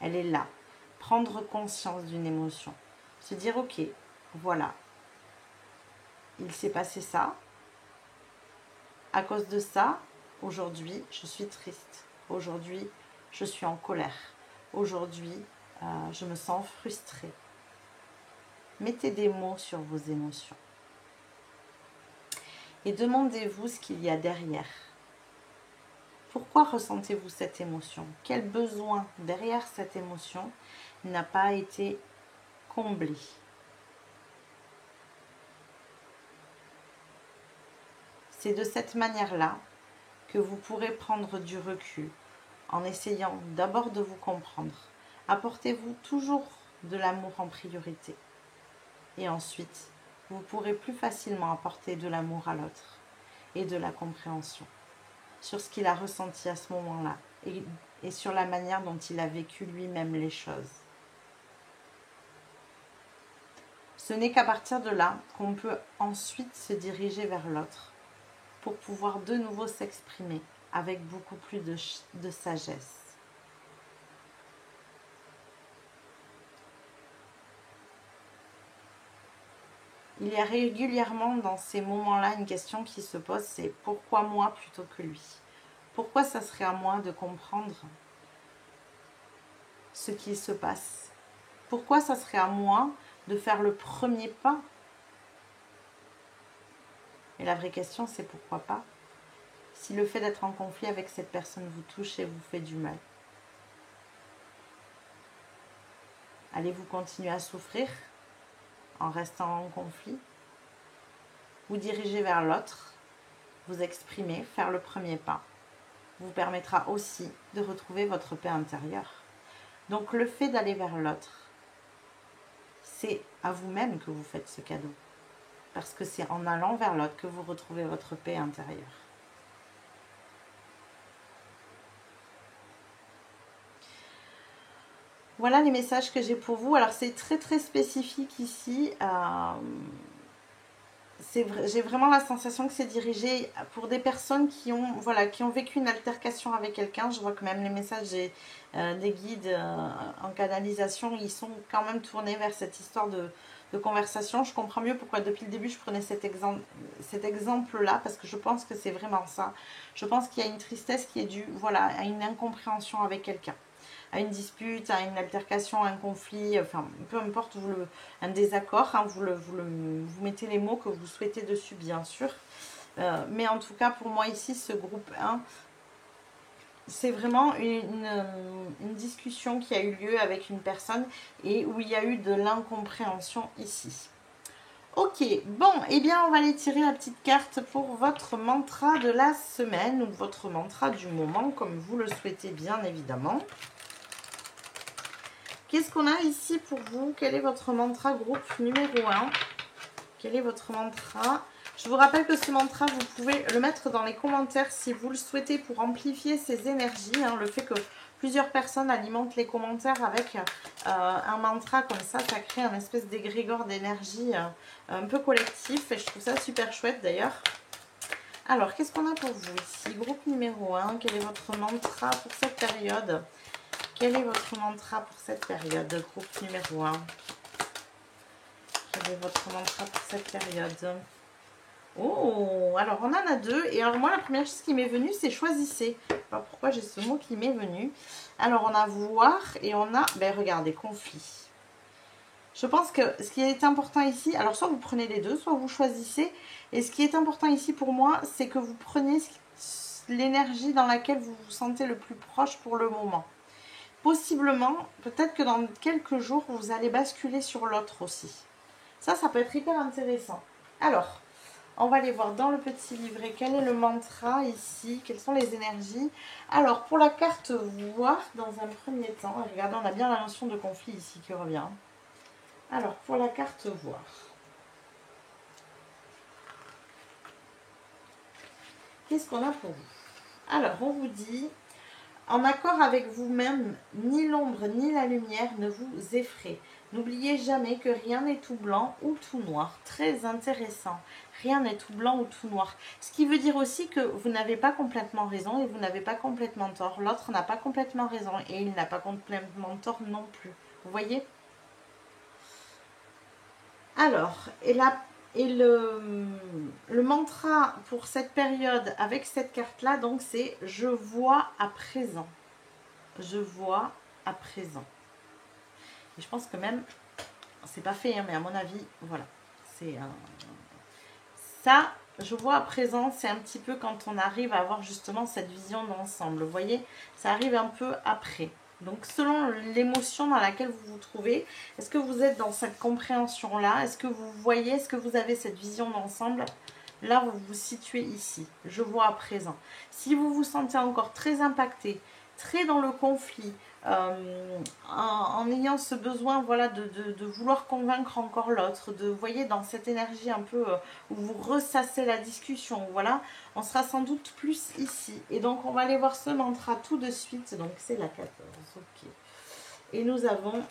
Elle est là. Prendre conscience d'une émotion. Se dire, ok, voilà. Il s'est passé ça. À cause de ça, aujourd'hui, je suis triste. Aujourd'hui, je suis en colère. Aujourd'hui, je me sens frustrée. Mettez des mots sur vos émotions. Et demandez-vous ce qu'il y a derrière. Pourquoi ressentez-vous cette émotion? Quel besoin derrière cette émotion n'a pas été comblé? C'est de cette manière-là que vous pourrez prendre du recul en essayant d'abord de vous comprendre. Apportez-vous toujours de l'amour en priorité. Et ensuite, vous pourrez plus facilement apporter de l'amour à l'autre et de la compréhension sur ce qu'il a ressenti à ce moment-là et sur la manière dont il a vécu lui-même les choses. Ce n'est qu'à partir de là qu'on peut ensuite se diriger vers l'autre pour pouvoir de nouveau s'exprimer avec beaucoup plus de sagesse. Il y a régulièrement dans ces moments-là une question qui se pose, c'est pourquoi moi plutôt que lui? Pourquoi ça serait à moi de comprendre ce qui se passe? Pourquoi ça serait à moi de faire le premier pas? Et la vraie question, c'est pourquoi pas? Si le fait d'être en conflit avec cette personne vous touche et vous fait du mal, allez-vous continuer à souffrir en restant en conflit? Vous diriger vers l'autre, vous exprimer, faire le premier pas, vous permettra aussi de retrouver votre paix intérieure. Donc le fait d'aller vers l'autre, c'est à vous-même que vous faites ce cadeau. Parce que c'est en allant vers l'autre que vous retrouvez votre paix intérieure. Voilà les messages que j'ai pour vous. Alors c'est très très spécifique ici. J'ai vraiment la sensation que c'est dirigé pour des personnes qui ont vécu une altercation avec quelqu'un. Je vois que même les messages des guides en canalisation, ils sont quand même tournés vers cette histoire de conversation. Je comprends mieux pourquoi depuis le début je prenais cet exemple-là, parce que je pense que c'est vraiment ça. Je pense qu'il y a une tristesse qui est due à une incompréhension avec quelqu'un, à une dispute, à une altercation, à un conflit, enfin peu importe, un désaccord, hein, vous mettez les mots que vous souhaitez dessus bien sûr. Mais en tout cas pour moi ici, ce groupe 1, c'est vraiment une discussion qui a eu lieu avec une personne et où il y a eu de l'incompréhension ici. Ok, bon, eh bien on va aller tirer la petite carte pour votre mantra de la semaine ou votre mantra du moment, comme vous le souhaitez bien évidemment. Qu'est-ce qu'on a ici pour vous? Quel est votre mantra groupe numéro 1? Quel est votre mantra? Je vous rappelle que ce mantra, vous pouvez le mettre dans les commentaires si vous le souhaitez pour amplifier ces énergies. Hein. Le fait que plusieurs personnes alimentent les commentaires avec un mantra comme ça crée un espèce d'égrégore d'énergie un peu collectif. Et je trouve ça super chouette d'ailleurs. Alors, qu'est-ce qu'on a pour vous ici? Groupe numéro 1, quel est votre mantra pour cette période? Quel est votre mantra pour cette période? Groupe numéro 1. Quel est votre mantra pour cette période? Oh, alors on en a deux. Et alors moi, la première chose qui m'est venue, c'est choisissez. Je sais pas pourquoi j'ai ce mot qui m'est venu. Alors on a voir et on a, regardez, conflit. Je pense que ce qui est important ici, alors soit vous prenez les deux, soit vous choisissez. Et ce qui est important ici pour moi, c'est que vous preniez l'énergie dans laquelle vous vous sentez le plus proche pour le moment. Possiblement, peut-être que dans quelques jours, vous allez basculer sur l'autre aussi. Ça peut être hyper intéressant. Alors, on va aller voir dans le petit livret quel est le mantra ici, quelles sont les énergies. Alors, pour la carte voir, dans un premier temps, regardez, on a bien la notion de conflit ici qui revient. Alors, pour la carte voir. Qu'est-ce qu'on a pour vous? Alors, on vous dit... En accord avec vous-même, ni l'ombre ni la lumière ne vous effraient. N'oubliez jamais que rien n'est tout blanc ou tout noir. Très intéressant. Rien n'est tout blanc ou tout noir. Ce qui veut dire aussi que vous n'avez pas complètement raison et vous n'avez pas complètement tort. L'autre n'a pas complètement raison et il n'a pas complètement tort non plus. Vous voyez? Alors, le mantra pour cette période avec cette carte-là, donc c'est « Je vois à présent ». Je vois à présent. Et je pense que même, c'est pas fait, hein, mais à mon avis, voilà. Ça, je vois à présent, c'est un petit peu quand on arrive à avoir justement cette vision d'ensemble. Vous voyez, ça arrive un peu après. Donc, selon l'émotion dans laquelle vous vous trouvez, est-ce que vous êtes dans cette compréhension-là? Est-ce que vous voyez, est-ce que vous avez cette vision d'ensemble? Là, vous vous situez ici. Je vois à présent. Si vous vous sentez encore très impacté, très dans le conflit, en ayant ce besoin voilà, de vouloir convaincre encore l'autre, de, vous voyez, dans cette énergie un peu où vous ressassez la discussion, voilà, on sera sans doute plus ici. Et donc, on va aller voir ce mantra tout de suite. Donc, c'est la 14, ok. Et nous avons...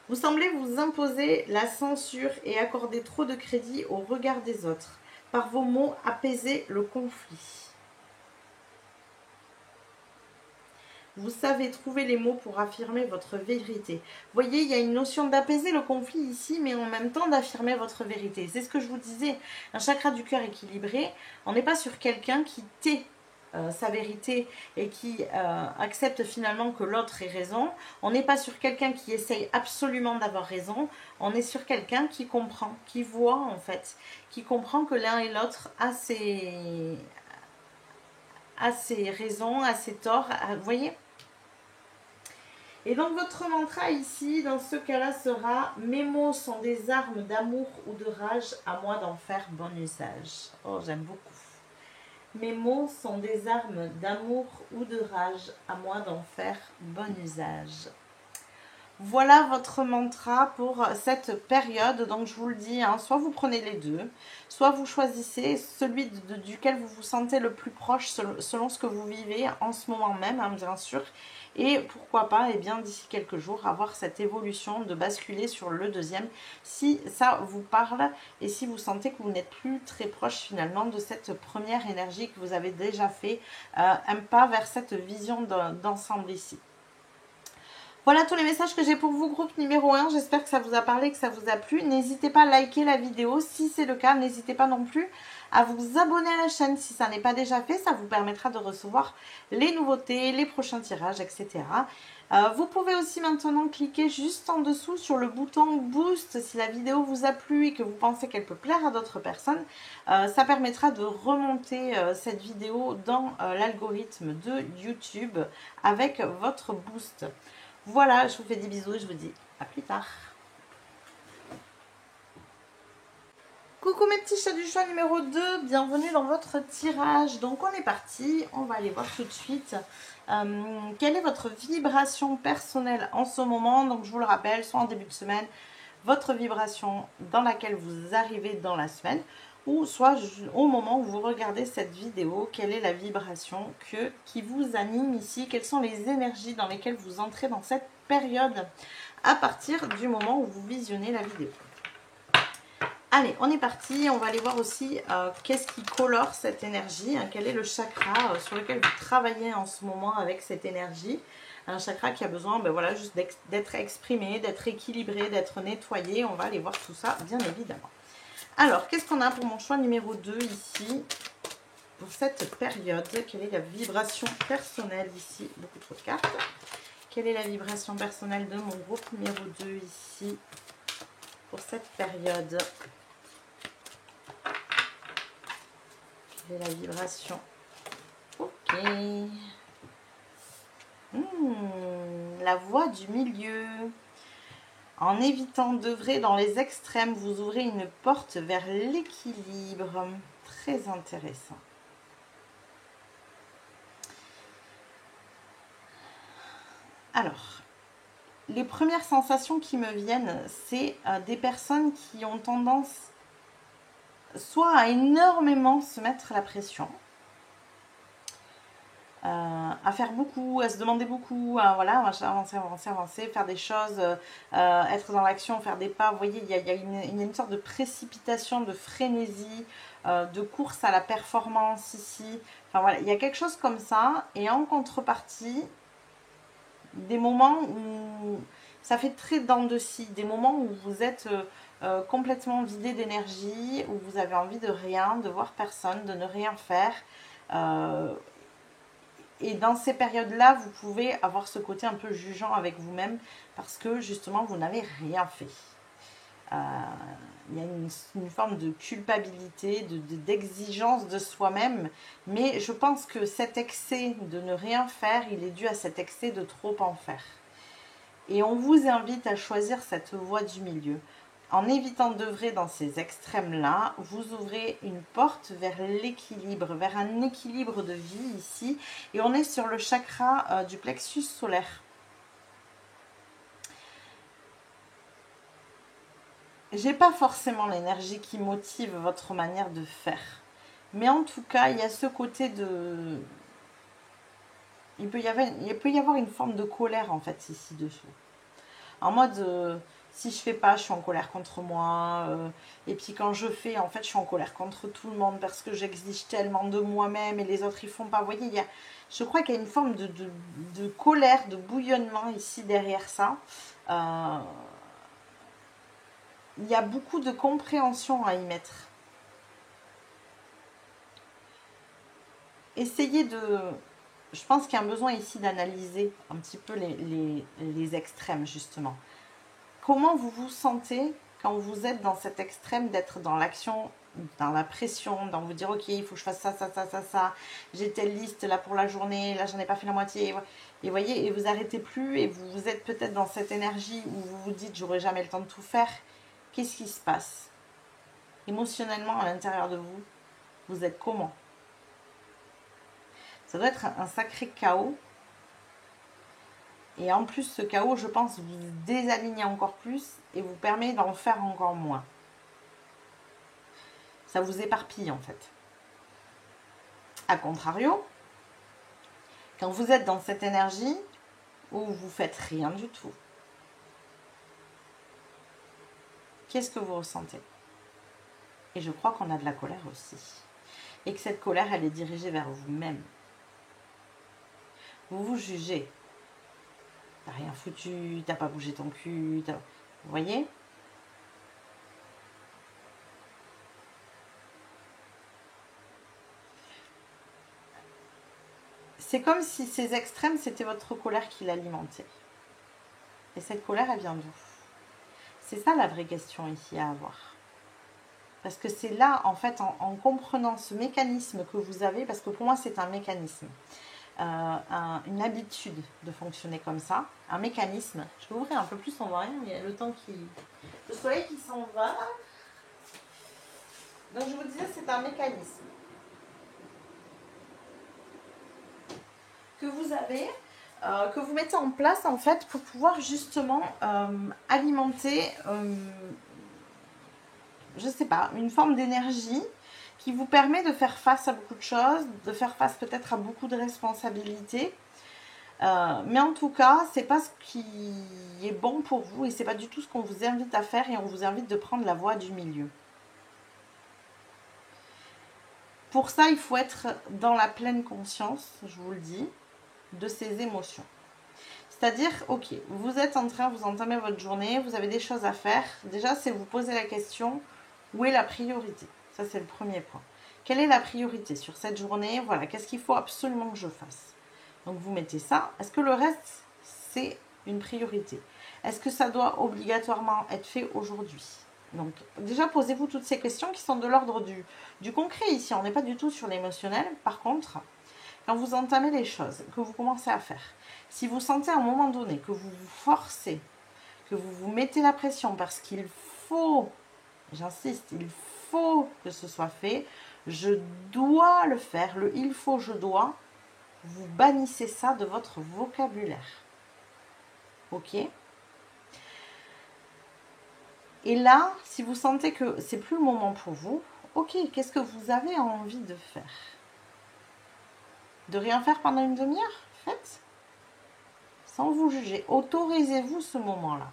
Vous semblez vous imposer la censure et accorder trop de crédit au regard des autres. Par vos mots, apaisez le conflit. Vous savez trouver les mots pour affirmer votre vérité. Vous voyez, il y a une notion d'apaiser le conflit ici, mais en même temps d'affirmer votre vérité. C'est ce que je vous disais. Un chakra du cœur équilibré, on n'est pas sur quelqu'un qui tait sa vérité et qui accepte finalement que l'autre ait raison. On n'est pas sur quelqu'un qui essaye absolument d'avoir raison. On est sur quelqu'un qui comprend, qui voit en fait, qui comprend que l'un et l'autre a ses raisons, a ses torts. Vous voyez ? Et donc votre mantra ici, dans ce cas-là, sera « Mes mots sont des armes d'amour ou de rage, à moi d'en faire bon usage. » Oh, j'aime beaucoup. Mes mots sont des armes d'amour ou de rage, à moi d'en faire bon usage. Voilà votre mantra pour cette période. Donc je vous le dis, hein, soit vous prenez les deux, soit vous choisissez celui duquel vous vous sentez le plus proche selon ce que vous vivez en ce moment même, hein, bien sûr. Et pourquoi pas, eh bien, d'ici quelques jours, avoir cette évolution de basculer sur le deuxième, si ça vous parle et si vous sentez que vous n'êtes plus très proche finalement de cette première énergie que vous avez déjà fait un pas vers cette vision d'ensemble ici. Voilà tous les messages que j'ai pour vous, groupe numéro 1. J'espère que ça vous a parlé, que ça vous a plu. N'hésitez pas à liker la vidéo. Si c'est le cas, n'hésitez pas non plus à vous abonner à la chaîne si ça n'est pas déjà fait. Ça vous permettra de recevoir les nouveautés, les prochains tirages, etc. Vous pouvez aussi maintenant cliquer juste en dessous sur le bouton boost si la vidéo vous a plu et que vous pensez qu'elle peut plaire à d'autres personnes. Ça permettra de remonter cette vidéo dans l'algorithme de YouTube avec votre boost. Voilà, je vous fais des bisous et je vous dis à plus tard. Coucou mes petits chats du choix numéro 2, bienvenue dans votre tirage. Donc on est parti, on va aller voir tout de suite quelle est votre vibration personnelle en ce moment. Donc je vous le rappelle, soit en début de semaine, votre vibration dans laquelle vous arrivez dans la semaine, ou soit au moment où vous regardez cette vidéo, quelle est la vibration qui vous anime ici, quelles sont les énergies dans lesquelles vous entrez dans cette période à partir du moment où vous visionnez la vidéo. Allez, on est parti, on va aller voir aussi qu'est-ce qui colore cette énergie, hein, quel est le chakra sur lequel vous travaillez en ce moment avec cette énergie. Un chakra qui a besoin voilà, juste d'être exprimé, d'être équilibré, d'être nettoyé. On va aller voir tout ça, bien évidemment. Alors, qu'est-ce qu'on a pour mon choix numéro 2 ici, pour cette période? Quelle est la vibration personnelle ici? Beaucoup trop de cartes. Quelle est la vibration personnelle de mon groupe numéro 2 ici, pour cette période? Quelle est la vibration? Ok. La voie du milieu. En évitant d'œuvrer dans les extrêmes, vous ouvrez une porte vers l'équilibre. Très intéressant. Alors, les premières sensations qui me viennent, c'est des personnes qui ont tendance soit à énormément se mettre la pression, à faire beaucoup, à se demander beaucoup, à voilà, avancer, faire des choses, être dans l'action, faire des pas. Vous voyez, il y a une sorte de précipitation, de frénésie, de course à la performance ici. Enfin voilà, il y a quelque chose comme ça. Et en contrepartie, des moments où ça fait très dents de scie, des moments où vous êtes complètement vidé d'énergie, où vous avez envie de rien, de voir personne, de ne rien faire. Et dans ces périodes-là, vous pouvez avoir ce côté un peu jugeant avec vous-même parce que justement, vous n'avez rien fait. Il y a une forme de culpabilité, d'exigence de soi-même. Mais je pense que cet excès de ne rien faire, il est dû à cet excès de trop en faire. Et on vous invite à choisir cette voie du milieu. en évitant d'œuvrer dans ces extrêmes-là, vous ouvrez une porte vers l'équilibre, vers un équilibre de vie ici. Et on est sur le chakra du plexus solaire. J'ai pas forcément l'énergie qui motive votre manière de faire. Mais en tout cas, il y a ce côté de... Il peut y avoir une forme de colère en fait ici dessous. En mode, si je fais pas, je suis en colère contre moi. Et puis quand je fais, en fait, je suis en colère contre tout le monde parce que j'exige tellement de moi-même et les autres, ils font pas. Vous voyez, je crois qu'il y a une forme de colère, de bouillonnement ici derrière ça. Il y a beaucoup de compréhension à y mettre. Essayez de... Je pense qu'il y a un besoin ici d'analyser un petit peu les extrêmes, justement. Comment vous vous sentez quand vous êtes dans cet extrême d'être dans l'action, dans la pression, dans vous dire, ok, il faut que je fasse ça, ça, ça, ça, ça. J'ai telle liste là pour la journée, là j'en ai pas fait la moitié. Et vous voyez, et vous arrêtez plus et vous êtes peut-être dans cette énergie où vous vous dites, j'aurai jamais le temps de tout faire. Qu'est-ce qui se passe? Émotionnellement, à l'intérieur de vous, vous êtes comment? Ça doit être un sacré chaos. Et en plus, ce chaos, je pense, vous désaligne encore plus et vous permet d'en faire encore moins. Ça vous éparpille en fait. A contrario, quand vous êtes dans cette énergie où vous faites rien du tout, qu'est-ce que vous ressentez? Et je crois qu'on a de la colère aussi. Et que cette colère, elle est dirigée vers vous-même. Vous vous jugez. T'as rien foutu, t'as pas bougé ton cul. Vous voyez? C'est comme si ces extrêmes, c'était votre colère qui l'alimentait. Et cette colère, elle vient d'où? C'est ça la vraie question ici à avoir. Parce que c'est là, en fait, en comprenant ce mécanisme que vous avez, parce que pour moi, c'est un mécanisme, une habitude de fonctionner comme ça, un mécanisme. Je vais ouvrir un peu plus, on voit rien, mais il y a le temps qui... Le soleil qui s'en va. Donc, je vous disais, c'est un mécanisme que vous avez, que vous mettez en place, en fait, pour pouvoir justement alimenter... je sais pas, une forme d'énergie qui vous permet de faire face à beaucoup de choses, de faire face peut-être à beaucoup de responsabilités. Mais en tout cas, c'est pas ce qui est bon pour vous et c'est pas du tout ce qu'on vous invite à faire et on vous invite de prendre la voie du milieu. Pour ça, il faut être dans la pleine conscience, je vous le dis, de ces émotions. C'est-à-dire, ok, vous êtes en train, vous entamez votre journée, vous avez des choses à faire. Déjà, c'est vous poser la question, où est la priorité? Ça, c'est le premier point. Quelle est la priorité sur cette journée? Voilà, qu'est-ce qu'il faut absolument que je fasse? Donc, vous mettez ça. Est-ce que le reste, c'est une priorité? Est-ce que ça doit obligatoirement être fait aujourd'hui? Donc, déjà, posez-vous toutes ces questions qui sont de l'ordre du concret ici. On n'est pas du tout sur l'émotionnel. Par contre, quand vous entamez les choses, que vous commencez à faire, si vous sentez à un moment donné que vous vous forcez, que vous vous mettez la pression parce qu'il faut, j'insiste, il faut que ce soit fait, je dois le faire, le il faut, je dois, vous bannissez ça de votre vocabulaire. Ok? Et là, si vous sentez que c'est plus le moment pour vous, ok, qu'est-ce que vous avez envie de faire? De rien faire pendant une demi-heure? Faites. Sans vous juger. Autorisez-vous ce moment-là.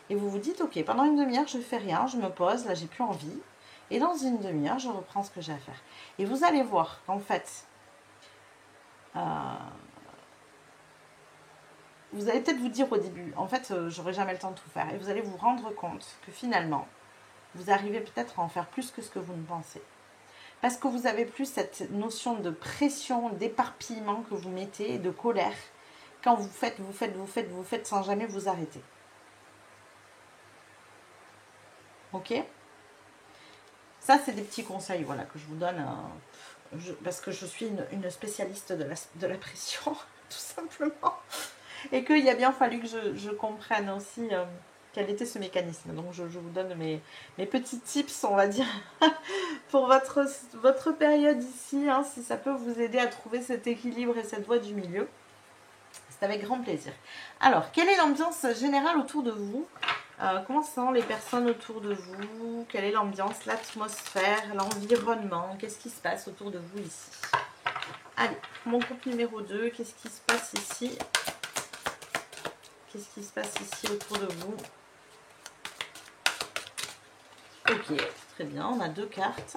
Et vous vous dites, ok, pendant une demi-heure, je ne fais rien, je me pose, là, j'ai plus envie. Et dans une demi-heure, je reprends ce que j'ai à faire. Et vous allez voir qu'en fait, vous allez peut-être vous dire au début, en fait, j'aurai jamais le temps de tout faire. Et vous allez vous rendre compte que finalement, vous arrivez peut-être à en faire plus que ce que vous ne pensez. Parce que vous avez plus cette notion de pression, d'éparpillement que vous mettez, de colère, quand vous faites sans jamais vous arrêter. Ok? Ça, c'est des petits conseils, voilà, que je vous donne, parce que je suis une spécialiste de la pression, tout simplement. Et qu'il a bien fallu que je comprenne aussi quel était ce mécanisme. Donc je vous donne mes petits tips, on va dire, pour votre période ici, hein, si ça peut vous aider à trouver cet équilibre et cette voie du milieu. C'est avec grand plaisir. Alors, quelle est l'ambiance générale autour de vous? Comment sont les personnes autour de vous? Quelle est l'ambiance, l'atmosphère, l'environnement? Qu'est-ce qui se passe autour de vous ici? Allez, mon groupe numéro 2, qu'est-ce qui se passe ici? Qu'est-ce qui se passe ici autour de vous? Ok, très bien, on a 2 cartes.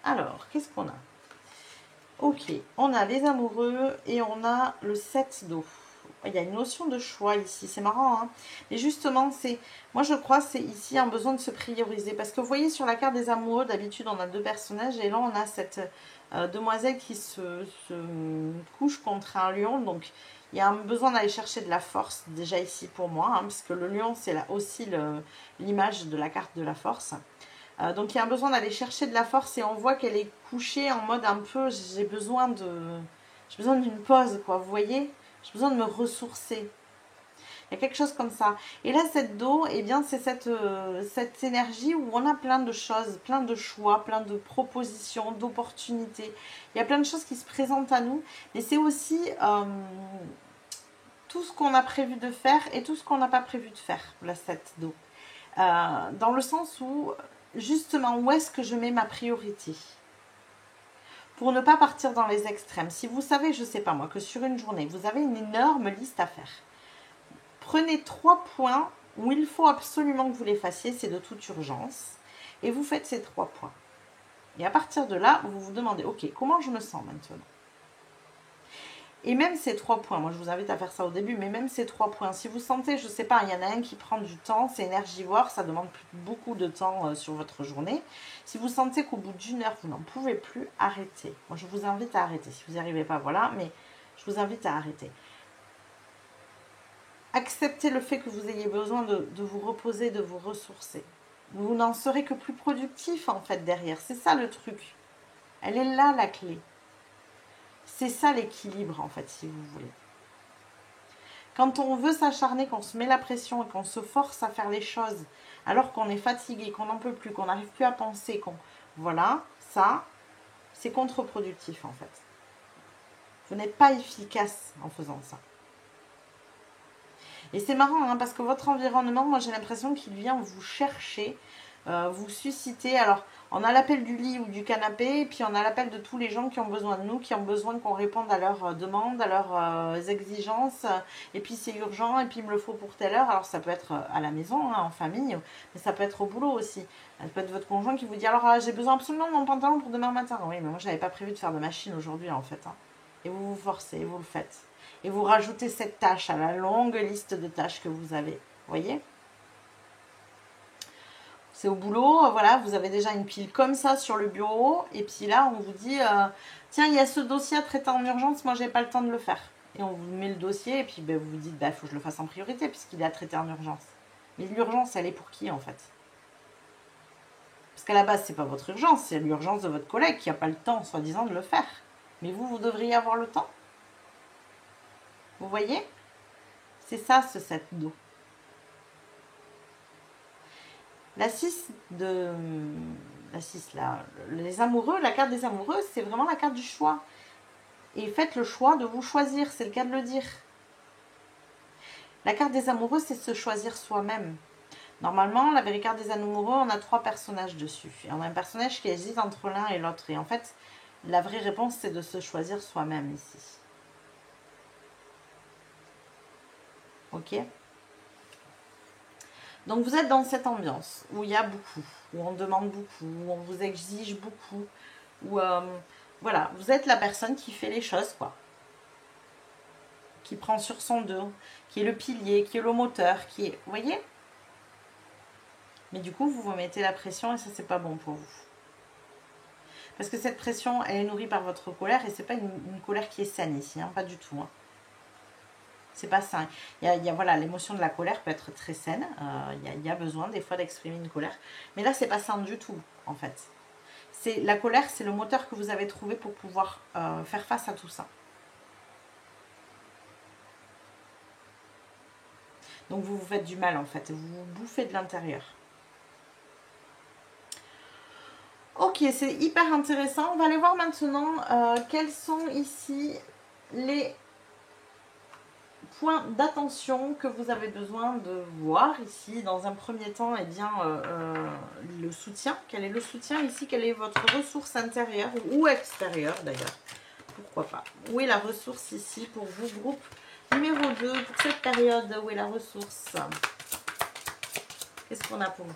Alors, qu'est-ce qu'on a? Ok, on a les amoureux et on a le 7 d'eau. Il y a une notion de choix ici, c'est marrant, hein. Mais justement, moi je crois c'est ici un besoin de se prioriser. Parce que vous voyez sur la carte des amoureux, d'habitude on a 2 personnages. Et là on a cette demoiselle qui se couche contre un lion. Donc il y a un besoin d'aller chercher de la force déjà ici pour moi. Hein, parce que le lion c'est aussi l'image de la carte de la force. Donc il y a un besoin d'aller chercher de la force. Et on voit qu'elle est couchée en mode un peu, j'ai besoin d'une pause quoi, vous voyez. J'ai besoin de me ressourcer. Il y a quelque chose comme ça. Et là, cette dos, eh bien, c'est cette énergie où on a plein de choses, plein de choix, plein de propositions, d'opportunités. Il y a plein de choses qui se présentent à nous. Mais c'est aussi tout ce qu'on a prévu de faire et tout ce qu'on n'a pas prévu de faire, la 7 d'eau. Dans le sens où, justement, où est-ce que je mets ma priorité ? Pour ne pas partir dans les extrêmes. Si vous savez, je ne sais pas moi, que sur une journée, vous avez une énorme liste à faire. Prenez 3 points où il faut absolument que vous les fassiez, c'est de toute urgence. Et vous faites ces 3 points. Et à partir de là, vous vous demandez, ok, comment je me sens maintenant ? Et même ces 3 points, moi je vous invite à faire ça au début, mais même ces 3 points, si vous sentez, je ne sais pas, il y en a un qui prend du temps, c'est énergivore, ça demande beaucoup de temps sur votre journée. Si vous sentez qu'au bout d'1 heure, vous n'en pouvez plus, arrêtez. Moi je vous invite à arrêter. Si vous n'y arrivez pas, voilà, mais je vous invite à arrêter. Acceptez le fait que vous ayez besoin de vous reposer, de vous ressourcer. Vous n'en serez que plus productif en fait derrière. C'est ça le truc. Elle est là la clé. C'est ça l'équilibre en fait si vous voulez. Quand on veut s'acharner, qu'on se met la pression et qu'on se force à faire les choses alors qu'on est fatigué, qu'on n'en peut plus, qu'on n'arrive plus à penser, voilà, ça, c'est contre-productif en fait. Vous n'êtes pas efficace en faisant ça. Et c'est marrant hein, parce que votre environnement, moi j'ai l'impression qu'il vient vous chercher, vous susciter. Alors on a l'appel du lit ou du canapé, et puis on a l'appel de tous les gens qui ont besoin de nous, qui ont besoin qu'on réponde à leurs demandes, à leurs exigences. Et puis c'est urgent, et puis il me le faut pour telle heure. Alors ça peut être à la maison, hein, en famille, mais ça peut être au boulot aussi. Ça peut être votre conjoint qui vous dit alors j'ai besoin absolument de mon pantalon pour demain matin. Oui, mais moi j'avais pas prévu de faire de machine aujourd'hui en fait. Hein. Et vous vous forcez, et vous le faites. Et vous rajoutez cette tâche à la longue liste de tâches que vous avez. Vous voyez ? C'est au boulot, voilà, vous avez déjà une pile comme ça sur le bureau. Et puis là, on vous dit, tiens, il y a ce dossier à traiter en urgence, moi, j'ai pas le temps de le faire. Et on vous met le dossier et puis ben, vous vous dites, il faut que je le fasse en priorité puisqu'il est à traiter en urgence. Mais l'urgence, elle est pour qui en fait ? Parce qu'à la base, c'est pas votre urgence, c'est l'urgence de votre collègue qui n'a pas le temps, soi-disant, de le faire. Mais vous devriez avoir le temps. Vous voyez ? C'est ça, ce 7 d'eau. La 6 là, les amoureux, la carte des amoureux, c'est vraiment la carte du choix. Et faites le choix de vous choisir, c'est le cas de le dire. La carte des amoureux, c'est se choisir soi-même. Normalement, la vraie carte des amoureux, on a 3 personnages dessus. Et on a un personnage qui hésite entre l'un et l'autre. Et en fait, la vraie réponse, c'est de se choisir soi-même ici. Ok ? Donc vous êtes dans cette ambiance où il y a beaucoup, où on demande beaucoup, où on vous exige beaucoup, où voilà, vous êtes la personne qui fait les choses, quoi. Qui prend sur son dos, qui est le pilier, qui est le moteur, qui est... Vous voyez ? Mais du coup, vous vous mettez la pression et ça, c'est pas bon pour vous. Parce que cette pression, elle est nourrie par votre colère et c'est pas une colère qui est saine ici, hein, pas du tout. Hein. C'est pas sain. Voilà, l'émotion de la colère peut être très saine. Il y a besoin des fois d'exprimer une colère. Mais là, c'est pas sain du tout, en fait. La colère, c'est le moteur que vous avez trouvé pour pouvoir faire face à tout ça. Donc vous vous faites du mal en fait, vous vous bouffez de l'intérieur. Ok, c'est hyper intéressant. On va aller voir maintenant quels sont ici les points d'attention que vous avez besoin de voir ici. Dans un premier temps, eh bien, le soutien. Quel est le soutien ici? Quelle est votre ressource intérieure ou extérieure d'ailleurs? Pourquoi pas? Où est la ressource ici pour vous, groupe numéro 2, pour cette période? Où est la ressource? Qu'est-ce qu'on a pour vous?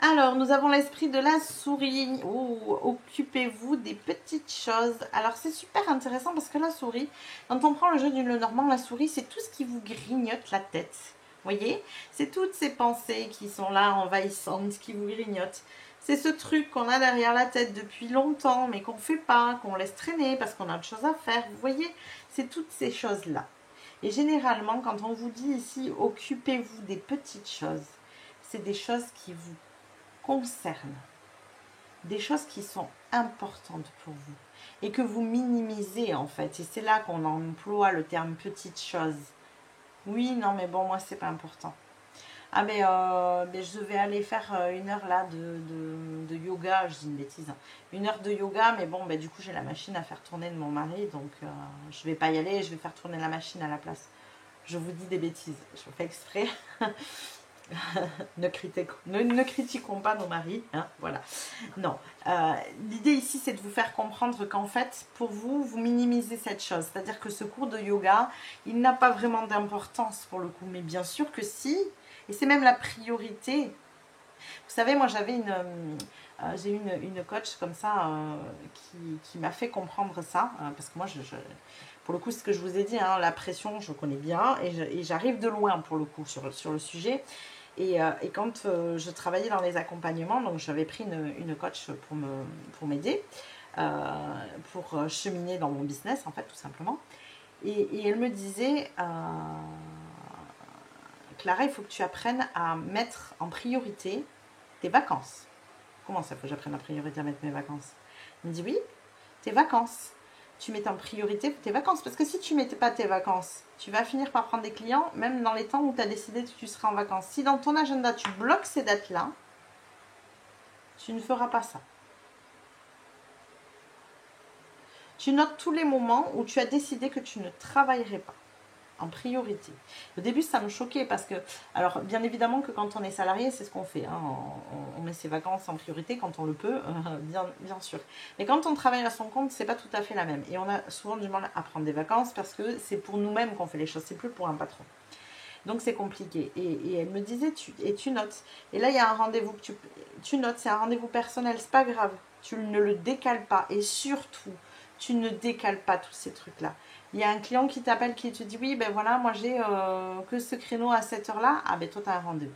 Alors, nous avons l'esprit de la souris. Oh, occupez-vous des petites choses. Alors, c'est super intéressant parce que la souris, quand on prend le jeu du Lenormand, la souris, c'est tout ce qui vous grignote la tête. Vous voyez? C'est toutes ces pensées qui sont là, envahissantes, qui vous grignotent. C'est ce truc qu'on a derrière la tête depuis longtemps, mais qu'on ne fait pas, qu'on laisse traîner parce qu'on a autre chose à faire. Vous voyez? C'est toutes ces choses-là. Et généralement, quand on vous dit ici, occupez-vous des petites choses, c'est des choses qui vous concerne, des choses qui sont importantes pour vous et que vous minimisez en fait. Et c'est là qu'on emploie le terme petite chose. Oui, non, mais bon, moi, c'est pas important. Ah, mais je vais aller faire une heure là de yoga. Je dis une bêtise. Hein. Une heure de yoga, mais bon, du coup, j'ai la machine à faire tourner de mon mari. Donc, je vais pas y aller. Je vais faire tourner la machine à la place. Je vous dis des bêtises. Je fais exprès. ne critiquons pas nos maris, hein, voilà. Non, l'idée ici, c'est de vous faire comprendre qu'en fait, pour vous, vous minimisez cette chose. C'est-à-dire que ce cours de yoga, il n'a pas vraiment d'importance pour le coup, mais bien sûr que si, et c'est même la priorité. Vous savez, moi, j'ai une coach comme ça qui m'a fait comprendre ça, parce que moi, pour le coup, ce que je vous ai dit, hein, la pression, je connais bien, et j'arrive de loin pour le coup sur le sujet. Et quand je travaillais dans les accompagnements, donc j'avais pris une coach pour m'aider, pour cheminer dans mon business, en fait, tout simplement. Et elle me disait, Clara, il faut que tu apprennes à mettre en priorité tes vacances. Comment ça, il faut que j'apprenne en priorité à mettre mes vacances? Elle me dit, oui, tes vacances. Tu mets en priorité tes vacances. Parce que si tu ne mettais pas tes vacances, tu vas finir par prendre des clients, même dans les temps où tu as décidé que tu seras en vacances. Si dans ton agenda, tu bloques ces dates-là, tu ne feras pas ça. Tu notes tous les moments où tu as décidé que tu ne travaillerais pas en priorité. Au début, ça me choquait parce que, alors bien évidemment que quand on est salarié, c'est ce qu'on fait. Hein, on met ses vacances en priorité quand on le peut, bien sûr. Mais quand on travaille à son compte, c'est pas tout à fait la même. Et on a souvent du mal à prendre des vacances parce que c'est pour nous-mêmes qu'on fait les choses, c'est plus pour un patron. Donc c'est compliqué. Et elle me disait, tu notes. Et là, il y a un rendez-vous que tu notes, c'est un rendez-vous personnel, c'est pas grave. Tu ne le décales pas. Et surtout, tu ne décales pas tous ces trucs-là. Il y a un client qui t'appelle, qui te dit, oui, ben voilà, moi j'ai que ce créneau à cette heure-là. Ah ben toi, tu as un rendez-vous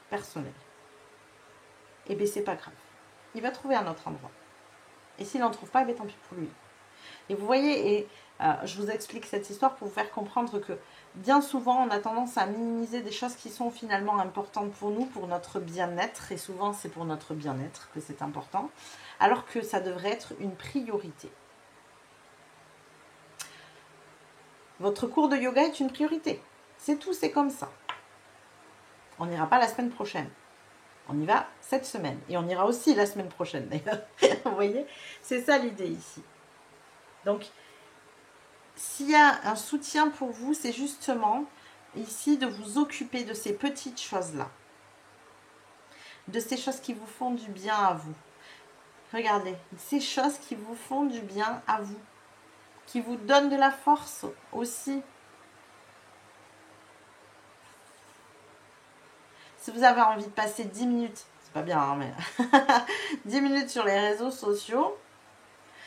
personnel. Et ben c'est pas grave. Il va trouver un autre endroit. Et s'il n'en trouve pas, ben tant pis pour lui. Et vous voyez, et je vous explique cette histoire pour vous faire comprendre que bien souvent, on a tendance à minimiser des choses qui sont finalement importantes pour nous, pour notre bien-être. Et souvent, c'est pour notre bien-être que c'est important. Alors que ça devrait être une priorité. Votre cours de yoga est une priorité. C'est tout, c'est comme ça. On n'ira pas la semaine prochaine. On y va cette semaine. Et on ira aussi la semaine prochaine d'ailleurs. Vous voyez? C'est ça l'idée ici. Donc, s'il y a un soutien pour vous, c'est justement ici de vous occuper de ces petites choses-là. De ces choses qui vous font du bien à vous. Regardez, ces choses qui vous font du bien à vous. Qui vous donnent de la force aussi. Si vous avez envie de passer 10 minutes, c'est pas bien, hein, mais 10 minutes sur les réseaux sociaux,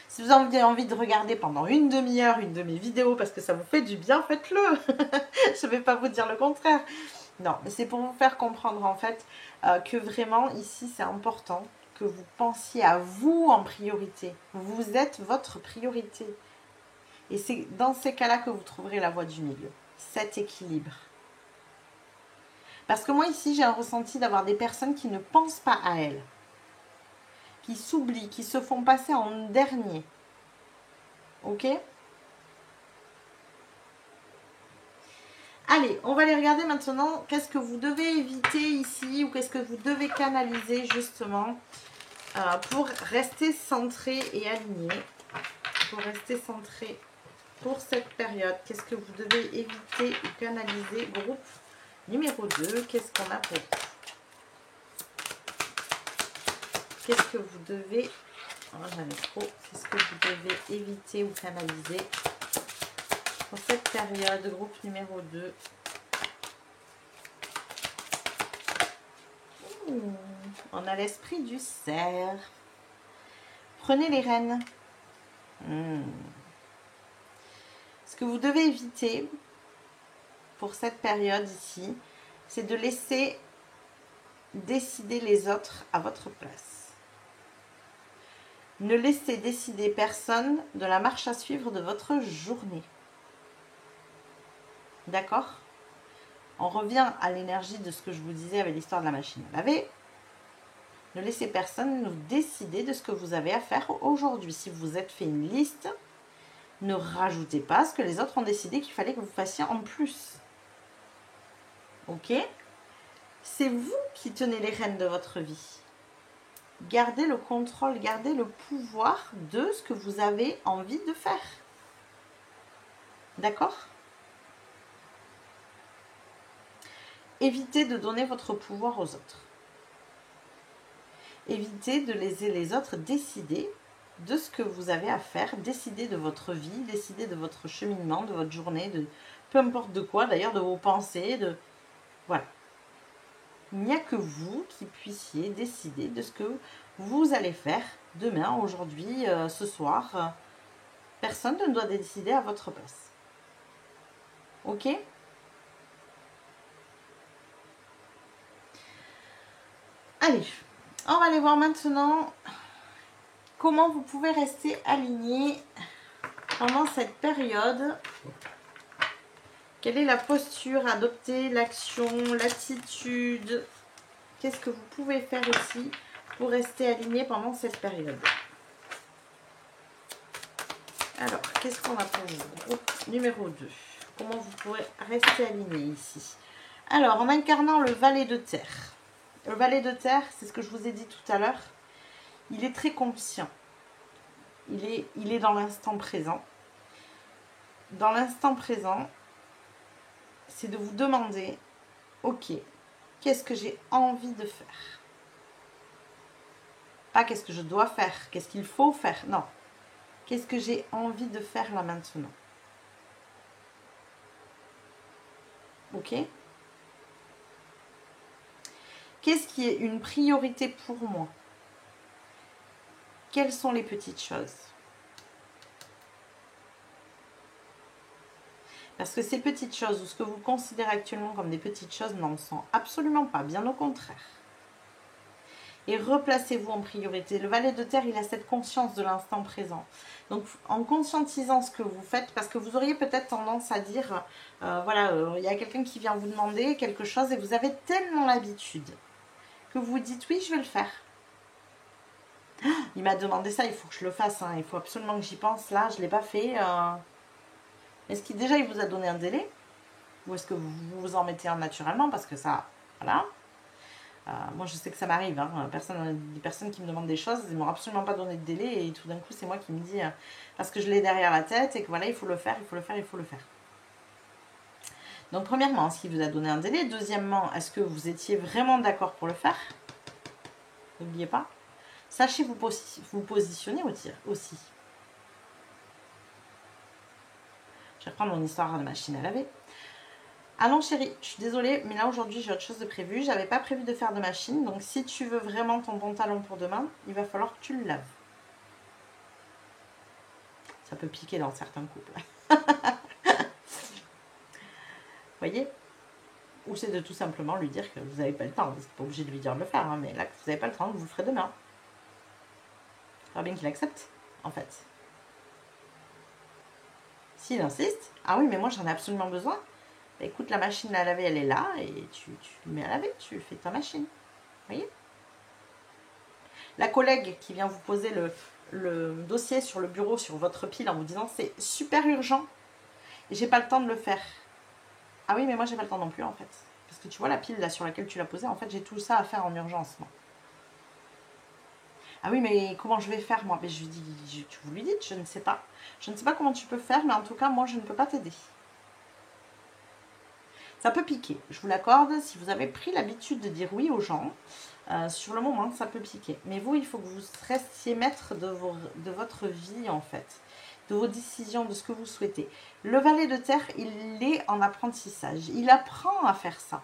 si vous avez envie de regarder pendant une demi-heure une de mes vidéos parce que ça vous fait du bien, faites-le. Je ne vais pas vous dire le contraire. Non, mais c'est pour vous faire comprendre en fait que vraiment ici c'est important que vous pensiez à vous en priorité. Vous êtes votre priorité. Et c'est dans ces cas-là que vous trouverez la voie du milieu. Cet équilibre. Parce que moi ici j'ai un ressenti d'avoir des personnes qui ne pensent pas à elles. Qui s'oublient, qui se font passer en dernier. Ok? Allez, on va aller regarder maintenant qu'est-ce que vous devez éviter ici ou qu'est-ce que vous devez canaliser justement pour rester centré et aligné. Pour rester centré pour cette période. Qu'est-ce que vous devez éviter ou canaliser? Groupe numéro 2, qu'est-ce qu'on a pour vous? Qu'est-ce que vous devez... Oh, j'en ai trop. Qu'est-ce que vous devez éviter ou canaliser pour cette période? Groupe numéro 2. On a l'esprit du cerf. Prenez les rênes. Ce que vous devez éviter pour cette période ici, c'est de laisser décider les autres à votre place. Ne laissez décider personne de la marche à suivre de votre journée. D'accord? On revient à l'énergie de ce que je vous disais avec l'histoire de la machine à laver. Ne laissez personne nous décider de ce que vous avez à faire aujourd'hui. Si vous êtes fait une liste, ne rajoutez pas ce que les autres ont décidé qu'il fallait que vous fassiez en plus. Ok? C'est vous qui tenez les rênes de votre vie. Gardez le contrôle, gardez le pouvoir de ce que vous avez envie de faire. D'accord? Évitez de donner votre pouvoir aux autres. Évitez de laisser les autres décider de ce que vous avez à faire, décider de votre vie, décider de votre cheminement, de votre journée, de peu importe de quoi, d'ailleurs de vos pensées, de... Voilà. Il n'y a que vous qui puissiez décider de ce que vous allez faire demain, aujourd'hui, ce soir. Personne ne doit décider à votre place. Ok? Allez, on va aller voir maintenant comment vous pouvez rester aligné pendant cette période. Quelle est la posture adoptée, l'action, l'attitude? Qu'est-ce que vous pouvez faire ici pour rester aligné pendant cette période? Alors, qu'est-ce qu'on a pour vous? Groupe numéro 2. Comment vous pourrez rester aligné ici? Alors, en incarnant le valet de terre. Le valet de terre, c'est ce que je vous ai dit tout à l'heure. Il est très conscient. Il est dans l'instant présent. Dans l'instant présent, c'est de vous demander, ok, qu'est-ce que j'ai envie de faire? Pas qu'est-ce que je dois faire, qu'est-ce qu'il faut faire, non. Qu'est-ce que j'ai envie de faire là maintenant? Ok? Qu'est-ce qui est une priorité pour moi? Quelles sont les petites choses? Parce que ces petites choses, ou ce que vous considérez actuellement comme des petites choses, n'en sont absolument pas, bien au contraire. Et replacez-vous en priorité. Le valet de terre, il a cette conscience de l'instant présent. Donc, en conscientisant ce que vous faites, parce que vous auriez peut-être tendance à dire, il y a quelqu'un qui vient vous demander quelque chose et vous avez tellement l'habitude que vous dites, oui, je vais le faire. Il m'a demandé ça, il faut que je le fasse, hein, il faut absolument que j'y pense, là, je ne l'ai pas fait. Est-ce qu'il déjà, il vous a donné un délai? Ou est-ce que vous vous en mettez un naturellement? Parce que ça, voilà. Moi, je sais que ça m'arrive. Hein. Les personnes qui me demandent des choses, ils ne m'ont absolument pas donné de délai. Et tout d'un coup, c'est moi qui me dis, parce que je l'ai derrière la tête et que voilà, il faut le faire, il faut le faire, il faut le faire. Donc, premièrement, est-ce qu'il vous a donné un délai? Deuxièmement, est-ce que vous étiez vraiment d'accord pour le faire? N'oubliez pas. Sachez vous positionner aussi. Je vais reprendre mon histoire de machine à laver. Allons chérie, je suis désolée, mais là aujourd'hui j'ai autre chose de prévu. J'avais pas prévu de faire de machine, donc si tu veux vraiment ton pantalon pour demain, il va falloir que tu le laves. Ça peut piquer dans certains couples. Voyez? Ou c'est de tout simplement lui dire que vous n'avez pas le temps. Vous n'êtes pas obligé de lui dire de le faire, hein, mais là que vous n'avez pas le temps, vous le ferez demain. Il faudra bien qu'il accepte, en fait. S'il insiste, ah oui, mais moi j'en ai absolument besoin. Bah, écoute, la machine à laver, elle est là, et tu le mets à laver, tu fais ta machine. Voyez? La collègue qui vient vous poser le dossier sur le bureau, sur votre pile, en vous disant c'est super urgent, et j'ai pas le temps de le faire. Ah oui, mais moi, j'ai pas le temps non plus, en fait. Parce que tu vois la pile là sur laquelle tu l'as posée, en fait, j'ai tout ça à faire en urgence, moi. Ah oui, mais comment je vais faire, moi? Mais je lui dis, tu vous lui dites, je ne sais pas. Je ne sais pas comment tu peux faire, mais en tout cas, moi, je ne peux pas t'aider. Ça peut piquer, je vous l'accorde. Si vous avez pris l'habitude de dire oui aux gens, sur le moment, ça peut piquer. Mais vous, il faut que vous restiez maître de votre vie, en fait. De vos décisions, de ce que vous souhaitez. Le valet de terre, il est en apprentissage. Il apprend à faire ça.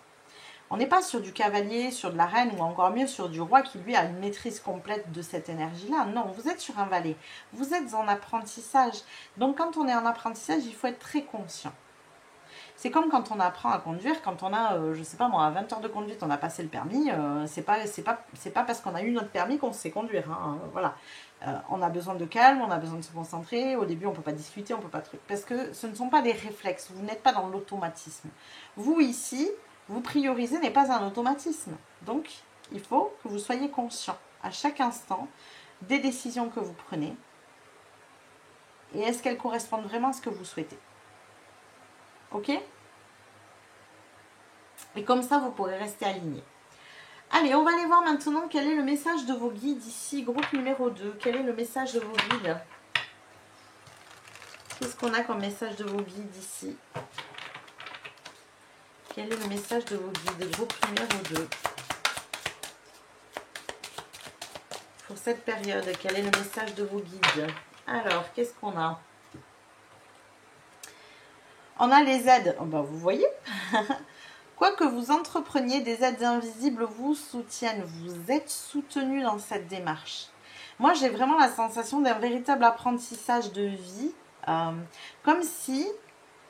On n'est pas sur du cavalier, sur de la reine ou encore mieux sur du roi qui lui a une maîtrise complète de cette énergie-là. Non, vous êtes sur un valet. Vous êtes en apprentissage. Donc quand on est en apprentissage, il faut être très conscient. C'est comme quand on apprend à conduire, quand on a, je sais pas moi, à 20 heures de conduite, on a passé le permis, c'est pas parce qu'on a eu notre permis qu'on sait conduire. Hein, voilà. On a besoin de calme, on a besoin de se concentrer. Au début, on ne peut pas discuter, on ne peut pas truc. Parce que ce ne sont pas des réflexes, vous n'êtes pas dans l'automatisme. Vous, ici, vous priorisez n'est pas un automatisme. Donc, il faut que vous soyez conscient à chaque instant des décisions que vous prenez. Et est-ce qu'elles correspondent vraiment à ce que vous souhaitez? Ok? Et comme ça, vous pourrez rester aligné. Allez, on va aller voir maintenant quel est le message de vos guides ici. Groupe numéro 2. Quel est le message de vos guides? Qu'est-ce qu'on a comme message de vos guides ici? Quel est le message de vos guides? Groupe numéro 2. Pour cette période, quel est le message de vos guides? Alors, qu'est-ce qu'on a? On a les aides. Oh ben, vous voyez. Quoi que vous entrepreniez, des aides invisibles vous soutiennent. Vous êtes soutenu dans cette démarche. Moi, j'ai vraiment la sensation d'un véritable apprentissage de vie. Comme si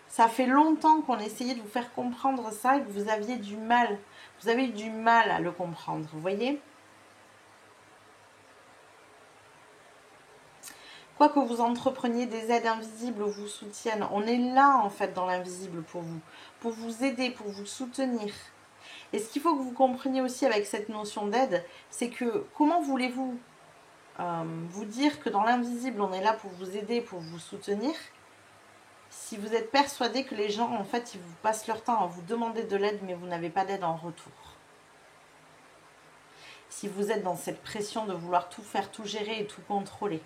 ça fait longtemps qu'on essayait de vous faire comprendre ça et que vous aviez du mal. Vous avez eu du mal à le comprendre, vous voyez? Quoi que vous entrepreniez, des aides invisibles vous soutiennent. On est là, en fait, dans l'invisible pour vous aider, pour vous soutenir. Et ce qu'il faut que vous compreniez aussi avec cette notion d'aide, c'est que comment voulez-vous vous dire que dans l'invisible, on est là pour vous aider, pour vous soutenir, si vous êtes persuadé que les gens, en fait, ils vous passent leur temps à vous demander de l'aide, mais vous n'avez pas d'aide en retour. Si vous êtes dans cette pression de vouloir tout faire, tout gérer et tout contrôler,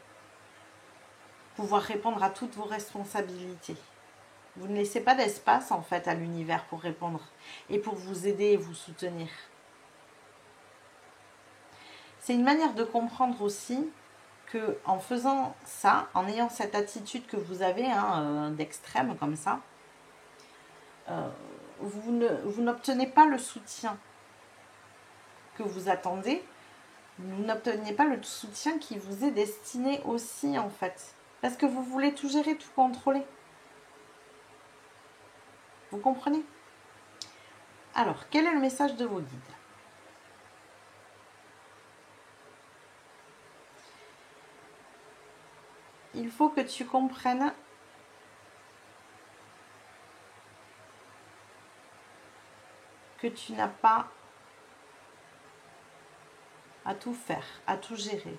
pouvoir répondre à toutes vos responsabilités, vous ne laissez pas d'espace, en fait, à l'univers pour répondre et pour vous aider et vous soutenir. C'est une manière de comprendre aussi que en faisant ça, en ayant cette attitude que vous avez d'extrême comme ça, vous n'obtenez pas le soutien que vous attendez, vous n'obtenez pas le soutien qui vous est destiné aussi en fait, parce que vous voulez tout gérer, tout contrôler. Vous comprenez? Alors, quel est le message de vos guides? Il faut que tu comprennes que tu n'as pas à tout faire, à tout gérer.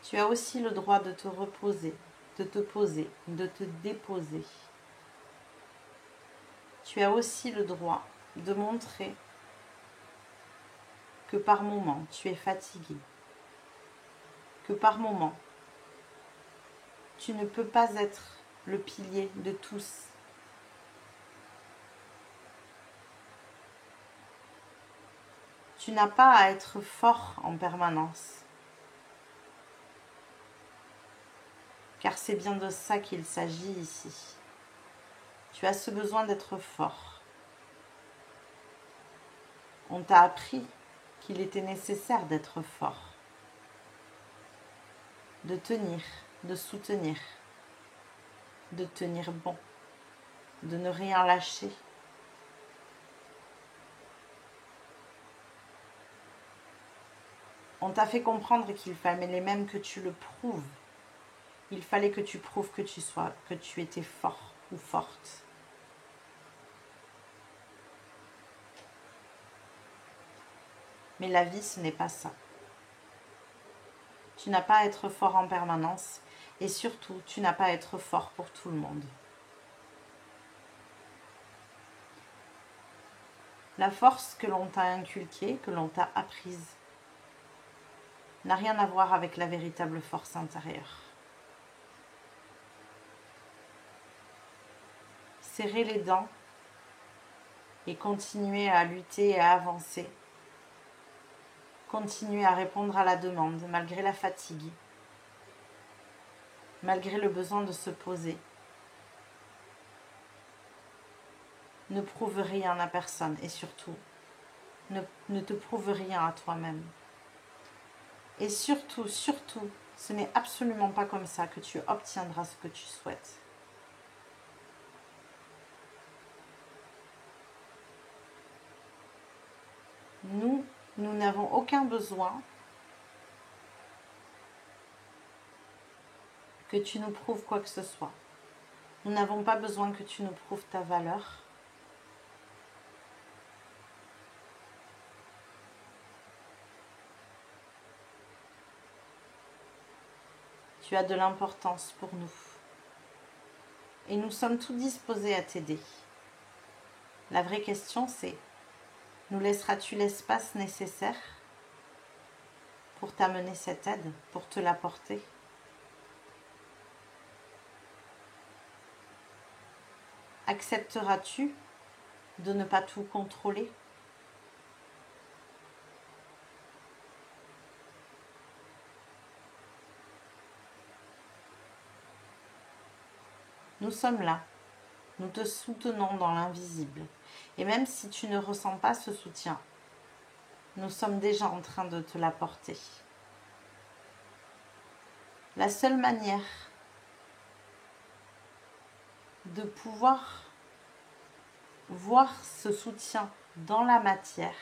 Tu as aussi le droit de te reposer, de te poser, de te déposer. Tu as aussi le droit de montrer que par moment tu es fatigué, que par moment tu ne peux pas être le pilier de tous. Tu n'as pas à être fort en permanence, car c'est bien de ça qu'il s'agit ici. Tu as ce besoin d'être fort. On t'a appris qu'il était nécessaire d'être fort, de tenir, de soutenir, de tenir bon, de ne rien lâcher. On t'a fait comprendre qu'il fallait même que tu le prouves. Il fallait que tu prouves que tu étais fort ou forte. Mais la vie, ce n'est pas ça. Tu n'as pas à être fort en permanence. Et surtout, tu n'as pas à être fort pour tout le monde. La force que l'on t'a inculquée, que l'on t'a apprise, n'a rien à voir avec la véritable force intérieure. Serrer les dents et continuer à lutter et à avancer. Continuer à répondre à la demande malgré la fatigue, malgré le besoin de se poser. Ne prouve rien à personne et surtout, ne te prouve rien à toi-même. Et surtout, ce n'est absolument pas comme ça que tu obtiendras ce que tu souhaites. Nous n'avons aucun besoin que tu nous prouves quoi que ce soit. Nous n'avons pas besoin que tu nous prouves ta valeur. Tu as de l'importance pour nous. Et nous sommes tous disposés à t'aider. La vraie question, c'est, nous laisseras-tu l'espace nécessaire pour t'amener cette aide, pour te l'apporter? Accepteras-tu de ne pas tout contrôler? Nous sommes là. Nous te soutenons dans l'invisible. Et même si tu ne ressens pas ce soutien, nous sommes déjà en train de te l'apporter. La seule manière de pouvoir voir ce soutien dans la matière,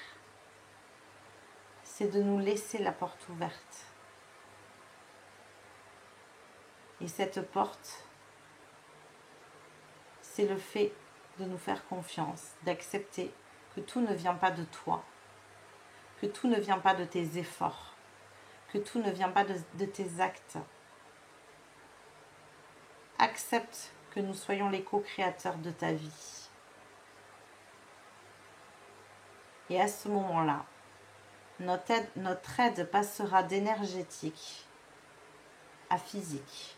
c'est de nous laisser la porte ouverte. Et cette porte, c'est le fait de nous faire confiance, d'accepter que tout ne vient pas de toi, que tout ne vient pas de tes efforts, que tout ne vient pas de tes actes. Accepte que nous soyons les co-créateurs de ta vie. Et à ce moment-là, notre aide passera d'énergétique à physique.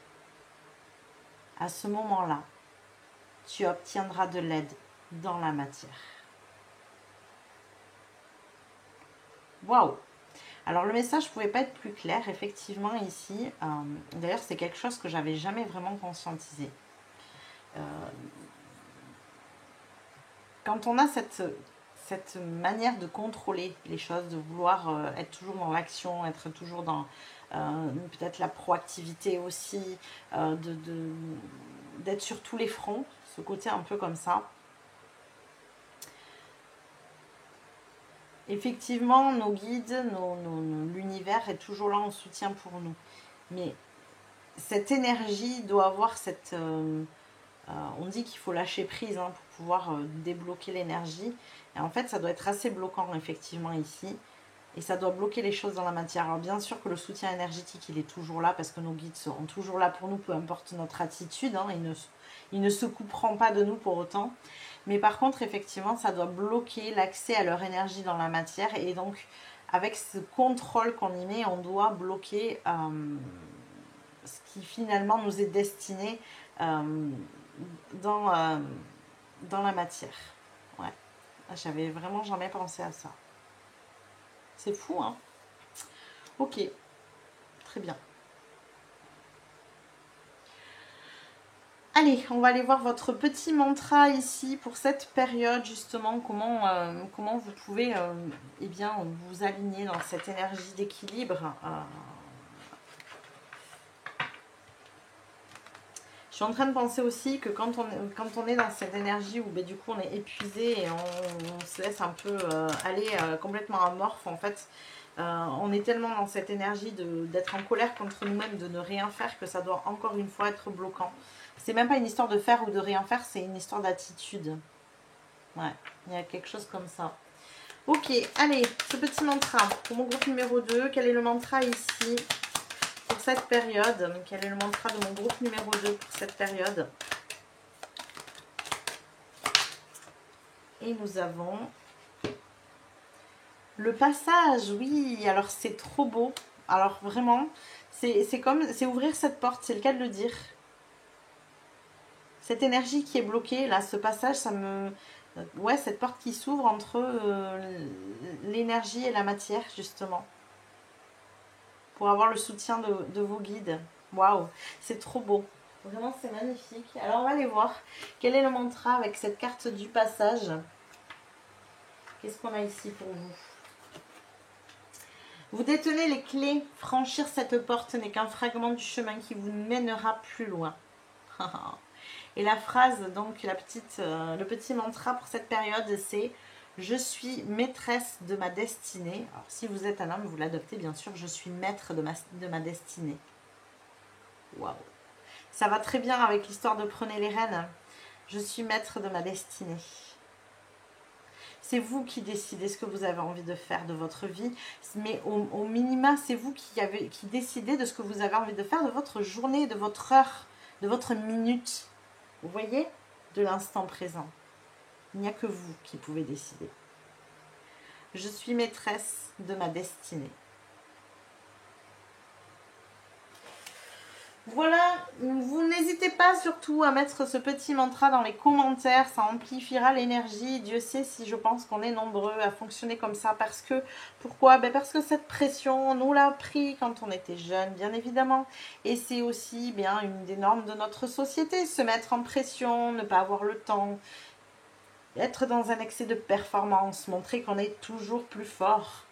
À ce moment-là, tu obtiendras de l'aide dans la matière. Waouh! Alors le message ne pouvait pas être plus clair, effectivement ici. D'ailleurs, c'est quelque chose que j'avais jamais vraiment conscientisé. Quand on a cette manière de contrôler les choses, de vouloir être toujours dans l'action, être toujours dans peut-être la proactivité aussi, d'être sur tous les fronts, ce côté un peu comme ça. Effectivement, nos guides, l'univers est toujours là en soutien pour nous. Mais cette énergie doit avoir cette... on dit qu'il faut lâcher prise pour pouvoir débloquer l'énergie. Et en fait, ça doit être assez bloquant, effectivement, ici. Et ça doit bloquer les choses dans la matière. Alors bien sûr que le soutien énergétique, il est toujours là parce que nos guides seront toujours là pour nous, peu importe notre attitude. Ils ne se couperont pas de nous pour autant. Mais par contre, effectivement, ça doit bloquer l'accès à leur énergie dans la matière. Et donc, avec ce contrôle qu'on y met, on doit bloquer ce qui finalement nous est destiné dans la matière. Ouais. J'avais vraiment jamais pensé à ça. C'est fou, hein? Ok, très bien. Allez, on va aller voir votre petit mantra ici pour cette période, justement, comment vous pouvez eh bien, vous aligner dans cette énergie d'équilibre. Je suis en train de penser aussi que quand on est dans cette énergie où du coup on est épuisé et on se laisse un peu aller complètement amorphe, en fait, on est tellement dans cette énergie d'être en colère contre nous-mêmes, de ne rien faire, que ça doit encore une fois être bloquant. C'est même pas une histoire de faire ou de rien faire, c'est une histoire d'attitude. Ouais, il y a quelque chose comme ça. Ok, allez, ce petit mantra pour mon groupe numéro 2. Quel est le mantra ici pour cette période. Quel est le mantra de mon groupe numéro 2 pour cette période? Et nous avons le passage, oui, alors c'est trop beau. Alors vraiment, c'est ouvrir cette porte, c'est le cas de le dire. Cette énergie qui est bloquée, là, ce passage, ça me... Ouais, cette porte qui s'ouvre entre l'énergie et la matière, justement. Pour avoir le soutien de vos guides. Waouh, c'est trop beau. Vraiment, c'est magnifique. Alors, on va aller voir quel est le mantra avec cette carte du passage. Qu'est-ce qu'on a ici pour vous? Vous détenez les clés. Franchir cette porte n'est qu'un fragment du chemin qui vous mènera plus loin. Et la phrase, donc le petit mantra pour cette période, c'est « Je suis maîtresse de ma destinée ». Alors, si vous êtes un homme, vous l'adoptez, bien sûr. « Je suis maître de ma destinée ». Waouh. Ça va très bien avec l'histoire de Prenez les rênes. Je suis maître de ma destinée. C'est vous qui décidez ce que vous avez envie de faire de votre vie. Mais au minima, c'est vous qui décidez de ce que vous avez envie de faire de votre journée, de votre heure, de votre minute. Vous voyez? De l'instant présent. Il n'y a que vous qui pouvez décider. Je suis maîtresse de ma destinée. Voilà, vous n'hésitez pas surtout à mettre ce petit mantra dans les commentaires, ça amplifiera l'énergie. Dieu sait si je pense qu'on est nombreux à fonctionner comme ça. Pourquoi? Parce que cette pression, on nous l'a appris quand on était jeune, bien évidemment. Et c'est aussi bien une des normes de notre société, se mettre en pression, ne pas avoir le temps, être dans un excès de performance, montrer qu'on est toujours plus fort.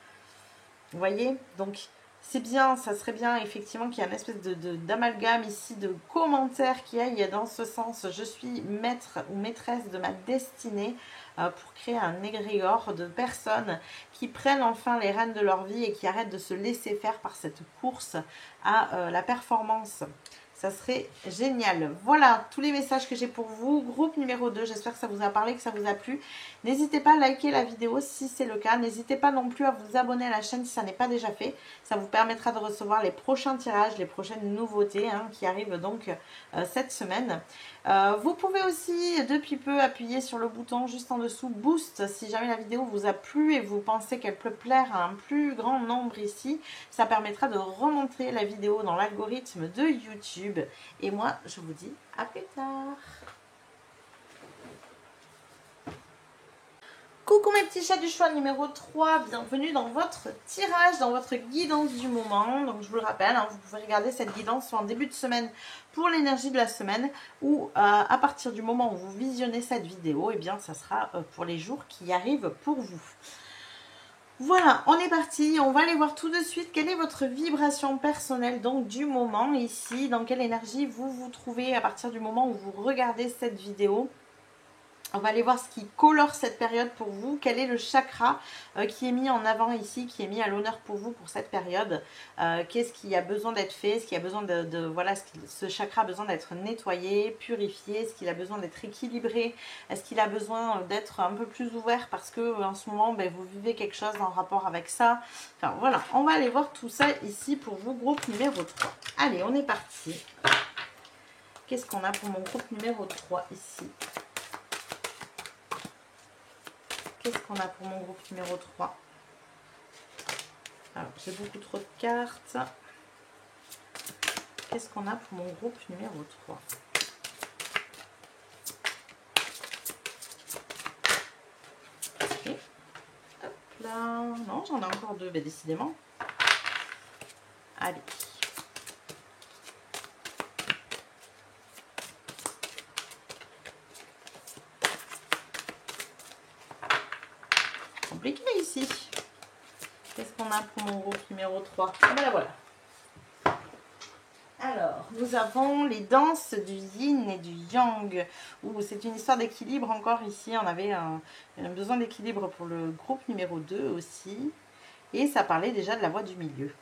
Vous voyez? Donc... c'est bien, ça serait bien effectivement qu'il y ait une espèce d'amalgame ici, de commentaires qui aillent dans ce sens. Je suis maître ou maîtresse de ma destinée pour créer un égrégore de personnes qui prennent enfin les rênes de leur vie et qui arrêtent de se laisser faire par cette course à la performance. Ça serait génial. Voilà tous les messages que j'ai pour vous. Groupe numéro 2, j'espère que ça vous a parlé, que ça vous a plu. N'hésitez pas à liker la vidéo si c'est le cas. N'hésitez pas non plus à vous abonner à la chaîne si ça n'est pas déjà fait. Ça vous permettra de recevoir les prochains tirages, les prochaines nouveautés qui arrivent donc cette semaine. Vous pouvez aussi depuis peu appuyer sur le bouton juste en dessous Boost si jamais la vidéo vous a plu et vous pensez qu'elle peut plaire à un plus grand nombre ici. Ça permettra de remonter la vidéo dans l'algorithme de YouTube. Et moi, je vous dis à plus tard. Coucou mes petits chats du choix numéro 3, bienvenue dans votre tirage, dans votre guidance du moment. Donc je vous le rappelle, vous pouvez regarder cette guidance soit en début de semaine pour l'énergie de la semaine ou à partir du moment où vous visionnez cette vidéo, et bien ça sera pour les jours qui arrivent pour vous. Voilà, on est parti, on va aller voir tout de suite quelle est votre vibration personnelle donc du moment ici, dans quelle énergie vous vous trouvez à partir du moment où vous regardez cette vidéo. On va aller voir ce qui colore cette période pour vous. Quel est le chakra qui est mis en avant ici, qui est mis à l'honneur pour vous pour cette période. Qu'est-ce qui a besoin d'être fait? Est-ce qu'il a besoin voilà, ce chakra a besoin d'être nettoyé, purifié? Est-ce qu'il a besoin d'être équilibré? Est-ce qu'il a besoin d'être un peu plus ouvert parce que en ce moment, vous vivez quelque chose en rapport avec ça? Enfin voilà, on va aller voir tout ça ici pour vous, groupe numéro 3. Allez, on est parti. Qu'est-ce qu'on a pour mon groupe numéro 3 ici? Qu'est-ce qu'on a pour mon groupe numéro 3? Alors, j'ai beaucoup trop de cartes. Qu'est-ce qu'on a pour mon groupe numéro 3? Okay. Hop là. Non, j'en ai encore deux, décidément. Allez. Compliqué ici. Qu'est-ce qu'on a pour mon groupe numéro 3? Voilà, voilà. Alors, nous avons les danses du yin et du yang. C'est une histoire d'équilibre encore ici. On avait un besoin d'équilibre pour le groupe numéro 2 aussi. Et ça parlait déjà de la voie du milieu.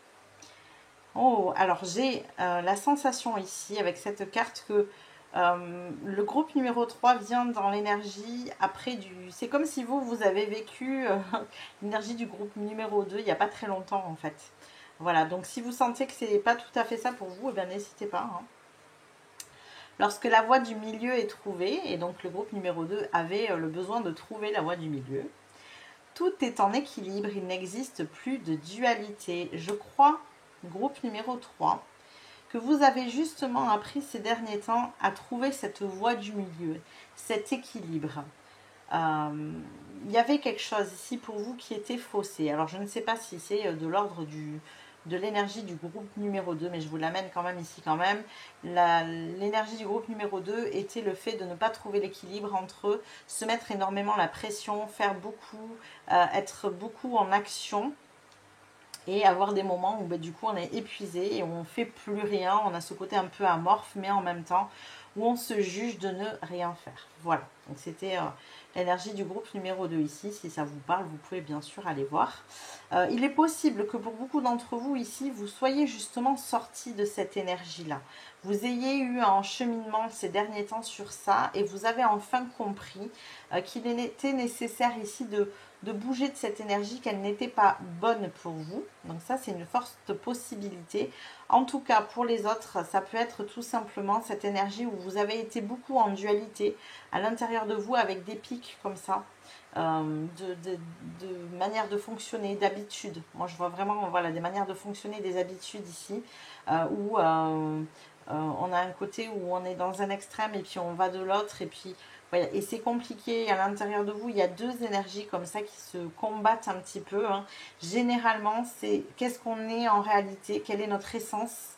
Oh, alors j'ai la sensation ici avec cette carte que le groupe numéro 3 vient dans l'énergie après du... C'est comme si vous avez vécu l'énergie du groupe numéro 2 il n'y a pas très longtemps en fait. Voilà, donc si vous sentez que ce n'est pas tout à fait ça pour vous, eh bien n'hésitez pas. Hein. Lorsque la voie du milieu est trouvée, et donc le groupe numéro 2 avait le besoin de trouver la voie du milieu, tout est en équilibre, il n'existe plus de dualité. Je crois, groupe numéro 3, que vous avez justement appris ces derniers temps à trouver cette voie du milieu, cet équilibre. Il y avait quelque chose ici pour vous qui était faussé. Alors je ne sais pas si c'est de l'ordre de l'énergie du groupe numéro 2, mais je vous l'amène quand même ici quand même. L'énergie du groupe numéro 2 était le fait de ne pas trouver l'équilibre entre eux, se mettre énormément la pression, faire beaucoup, être beaucoup en action, et avoir des moments où du coup on est épuisé et on ne fait plus rien, on a ce côté un peu amorphe, mais en même temps où on se juge de ne rien faire. Voilà, donc c'était l'énergie du groupe numéro 2 ici. Si ça vous parle, vous pouvez bien sûr aller voir. Il est possible que pour beaucoup d'entre vous ici, vous soyez justement sortis de cette énergie-là. Vous ayez eu un cheminement ces derniers temps sur ça et vous avez enfin compris qu'il était nécessaire ici de bouger de cette énergie, qu'elle n'était pas bonne pour vous. Donc ça, c'est une forte possibilité. En tout cas, pour les autres, ça peut être tout simplement cette énergie où vous avez été beaucoup en dualité à l'intérieur de vous avec des pics comme ça, de manière de fonctionner, d'habitude. Moi, je vois vraiment voilà, des manières de fonctionner, des habitudes ici, où on a un côté où on est dans un extrême et puis on va de l'autre et puis voilà. Et c'est compliqué à l'intérieur de vous, il y a deux énergies comme ça qui se combattent un petit peu. Hein. Généralement, c'est qu'est-ce qu'on est en réalité, quelle est notre essence.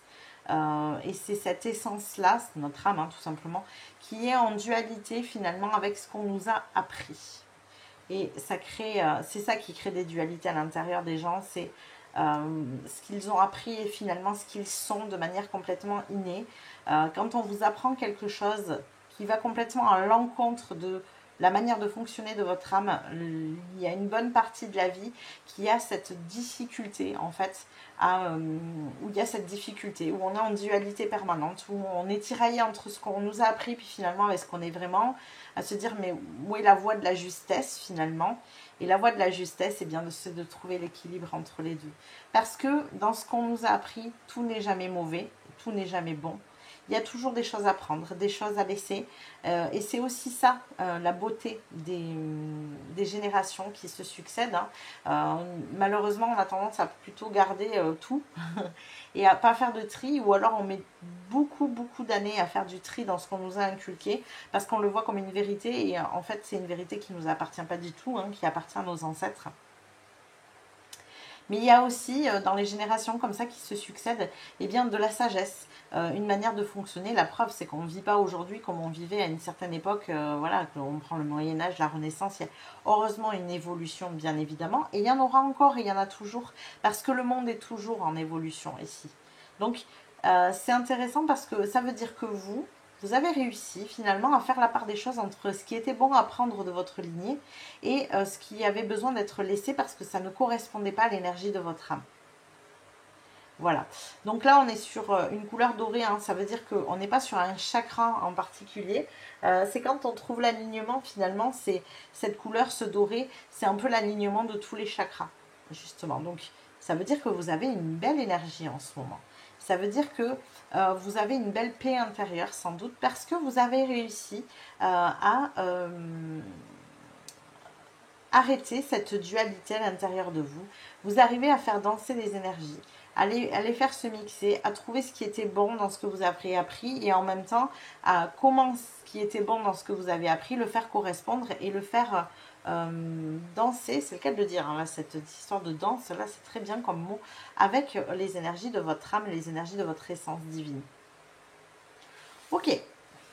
Et c'est cette essence-là, c'est notre âme hein, tout simplement, qui est en dualité finalement avec ce qu'on nous a appris. Et ça crée, c'est ça qui crée des dualités à l'intérieur des gens, c'est ce qu'ils ont appris et finalement ce qu'ils sont de manière complètement innée. Quand on vous apprend quelque chose qui va complètement à l'encontre de la manière de fonctionner de votre âme, il y a une bonne partie de la vie qui a cette difficulté en fait, où il y a cette difficulté, où on est en dualité permanente, où on est tiraillé entre ce qu'on nous a appris puis finalement avec ce qu'on est vraiment, à se dire mais où est la voie de la justesse finalement. Et la voie de la justesse, c'est bien de trouver l'équilibre entre les deux. Parce que dans ce qu'on nous a appris, tout n'est jamais mauvais, tout n'est jamais bon. Il y a toujours des choses à prendre, des choses à laisser. Et c'est aussi ça, la beauté des générations qui se succèdent. Hein. Malheureusement, on a tendance à plutôt garder tout et à pas faire de tri. Ou alors on met beaucoup d'années à faire du tri dans ce qu'on nous a inculqué parce qu'on le voit comme une vérité. Et en fait, c'est une vérité qui ne nous appartient pas du tout, hein, qui appartient à nos ancêtres. Mais il y a aussi, dans les générations comme ça qui se succèdent, eh bien, de la sagesse, une manière de fonctionner. La preuve, c'est qu'on ne vit pas aujourd'hui comme on vivait à une certaine époque. Voilà, on prend le Moyen-Âge, la Renaissance. Il y a heureusement une évolution, bien évidemment. Et il y en aura encore et il y en a toujours, parce que le monde est toujours en évolution ici. Donc, c'est intéressant parce que ça veut dire que vous avez réussi finalement à faire la part des choses entre ce qui était bon à prendre de votre lignée et ce qui avait besoin d'être laissé parce que ça ne correspondait pas à l'énergie de votre âme. Voilà. Donc là, on est sur une couleur dorée. Hein. Ça veut dire qu'on n'est pas sur un chakra en particulier. C'est quand on trouve l'alignement, finalement, c'est cette couleur, ce doré, c'est un peu l'alignement de tous les chakras, justement. Donc, ça veut dire que vous avez une belle énergie en ce moment. Ça veut dire que vous avez une belle paix intérieure, sans doute, parce que vous avez réussi à arrêter cette dualité à l'intérieur de vous. Vous arrivez à faire danser les énergies, à les faire se mixer, à trouver ce qui était bon dans ce que vous avez appris et en même temps à comment ce qui était bon dans ce que vous avez appris, le faire correspondre et le faire danser, c'est le cas de le dire, hein, là, cette histoire de danse, là c'est très bien comme mot, avec les énergies de votre âme, les énergies de votre essence divine. Ok,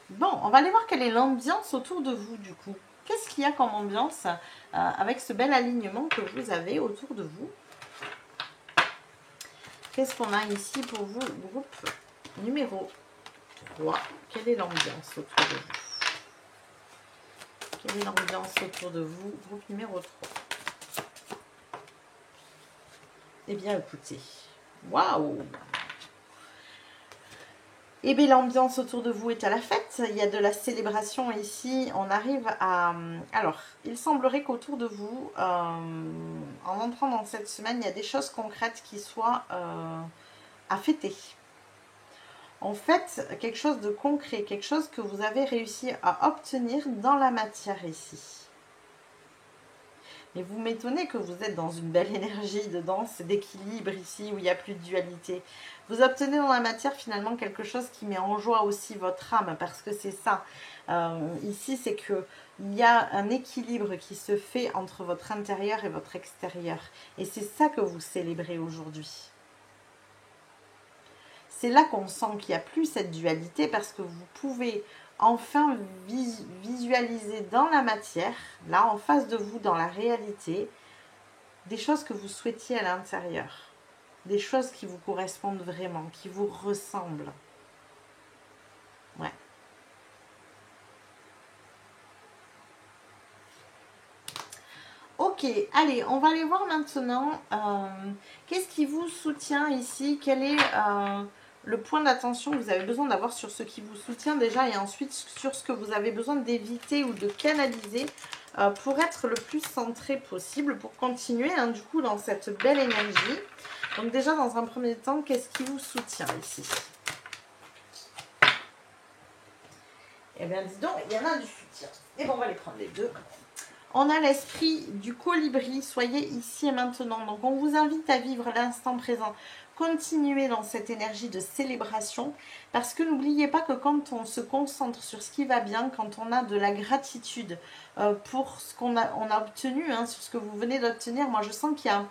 bon, on va aller voir quelle est l'ambiance autour de vous du coup. Qu'est-ce qu'il y a comme ambiance avec ce bel alignement que vous avez autour de vous? Qu'est-ce qu'on a ici pour vous, groupe numéro 3? Quelle est l'ambiance autour de vous? Quelle est l'ambiance autour de vous, groupe numéro 3? Eh bien, écoutez, waouh! Et bien l'ambiance autour de vous est à la fête, il y a de la célébration ici, on arrive à... Alors, il semblerait qu'autour de vous, en entrant dans cette semaine, il y a des choses concrètes qui soient à fêter. En fait, quelque chose de concret, quelque chose que vous avez réussi à obtenir dans la matière ici. Mais vous m'étonnez que vous êtes dans une belle énergie de danse, d'équilibre ici, où il n'y a plus de dualité. Vous obtenez dans la matière finalement quelque chose qui met en joie aussi votre âme, parce que c'est ça. Ici, c'est qu'il y a un équilibre qui se fait entre votre intérieur et votre extérieur. Et c'est ça que vous célébrez aujourd'hui. C'est là qu'on sent qu'il n'y a plus cette dualité, parce que vous pouvez enfin visualiser dans la matière, là en face de vous, dans la réalité, des choses que vous souhaitiez à l'intérieur, des choses qui vous correspondent vraiment, qui vous ressemblent. Ouais. Ok, allez, on va aller voir maintenant qu'est-ce qui vous soutient ici, quel est le point d'attention que vous avez besoin d'avoir sur ce qui vous soutient déjà, et ensuite sur ce que vous avez besoin d'éviter ou de canaliser pour être le plus centré possible, pour continuer du coup dans cette belle énergie. Donc déjà dans un premier temps, qu'est-ce qui vous soutient ici? Eh bien dis donc, il y en a du soutien. Et bon, on va les prendre les deux. On a l'esprit du colibri, soyez ici et maintenant. Donc on vous invite à vivre l'instant présent. Continuez dans cette énergie de célébration, parce que n'oubliez pas que quand on se concentre sur ce qui va bien, quand on a de la gratitude pour ce qu'on a obtenu, sur ce que vous venez d'obtenir, moi je sens qu'il y a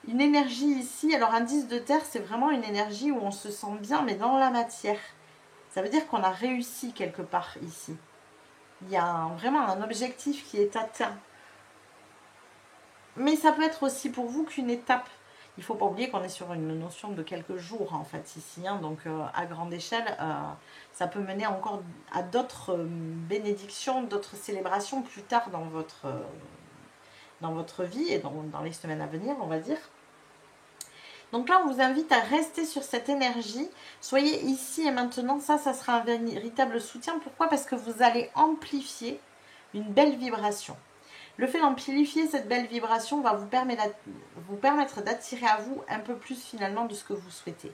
une énergie ici. Alors un 10 de terre, c'est vraiment une énergie où on se sent bien, mais dans la matière. Ça veut dire qu'on a réussi quelque part ici. Il y a vraiment un objectif qui est atteint. Mais ça peut être aussi pour vous qu'une étape. Il ne faut pas oublier qu'on est sur une notion de quelques jours en fait ici. Donc à grande échelle, ça peut mener encore à d'autres bénédictions, d'autres célébrations plus tard dans votre vie et dans les semaines à venir, on va dire. Donc là, on vous invite à rester sur cette énergie. Soyez ici et maintenant. Ça sera un véritable soutien. Pourquoi? Parce que vous allez amplifier une belle vibration. Le fait d'amplifier cette belle vibration va vous permettre d'attirer à vous un peu plus finalement de ce que vous souhaitez.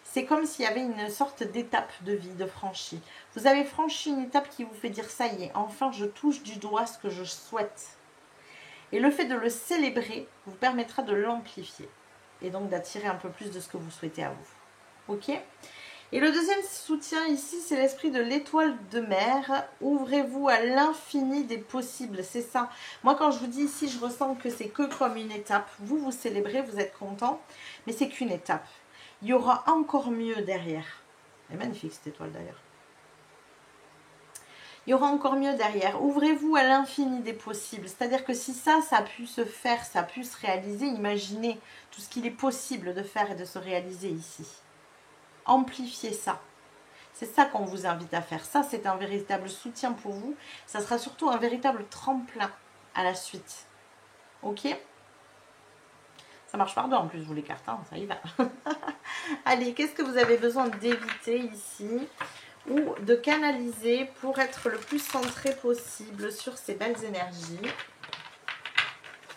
C'est comme s'il y avait une sorte d'étape de vie, de franchie. Vous avez franchi une étape qui vous fait dire ça y est, enfin je touche du doigt ce que je souhaite. Et le fait de le célébrer vous permettra de l'amplifier. Et donc d'attirer un peu plus de ce que vous souhaitez à vous. Ok ? Et le deuxième soutien ici, c'est l'esprit de l'étoile de mer. Ouvrez-vous à l'infini des possibles, c'est ça. Moi, quand je vous dis ici, je ressens que c'est que comme une étape. Vous célébrez, vous êtes content, mais c'est qu'une étape. Il y aura encore mieux derrière. Elle est magnifique cette étoile d'ailleurs. Il y aura encore mieux derrière. Ouvrez-vous à l'infini des possibles. C'est-à-dire que si ça a pu se faire, ça a pu se réaliser, imaginez tout ce qu'il est possible de faire et de se réaliser ici. Amplifiez ça. C'est ça qu'on vous invite à faire. Ça, c'est un véritable soutien pour vous. Ça sera surtout un véritable tremplin à la suite. Ok? Ça marche par deux en plus, vous les cartes, ça y va. Allez, qu'est-ce que vous avez besoin d'éviter ici ou de canaliser pour être le plus centré possible sur ces belles énergies?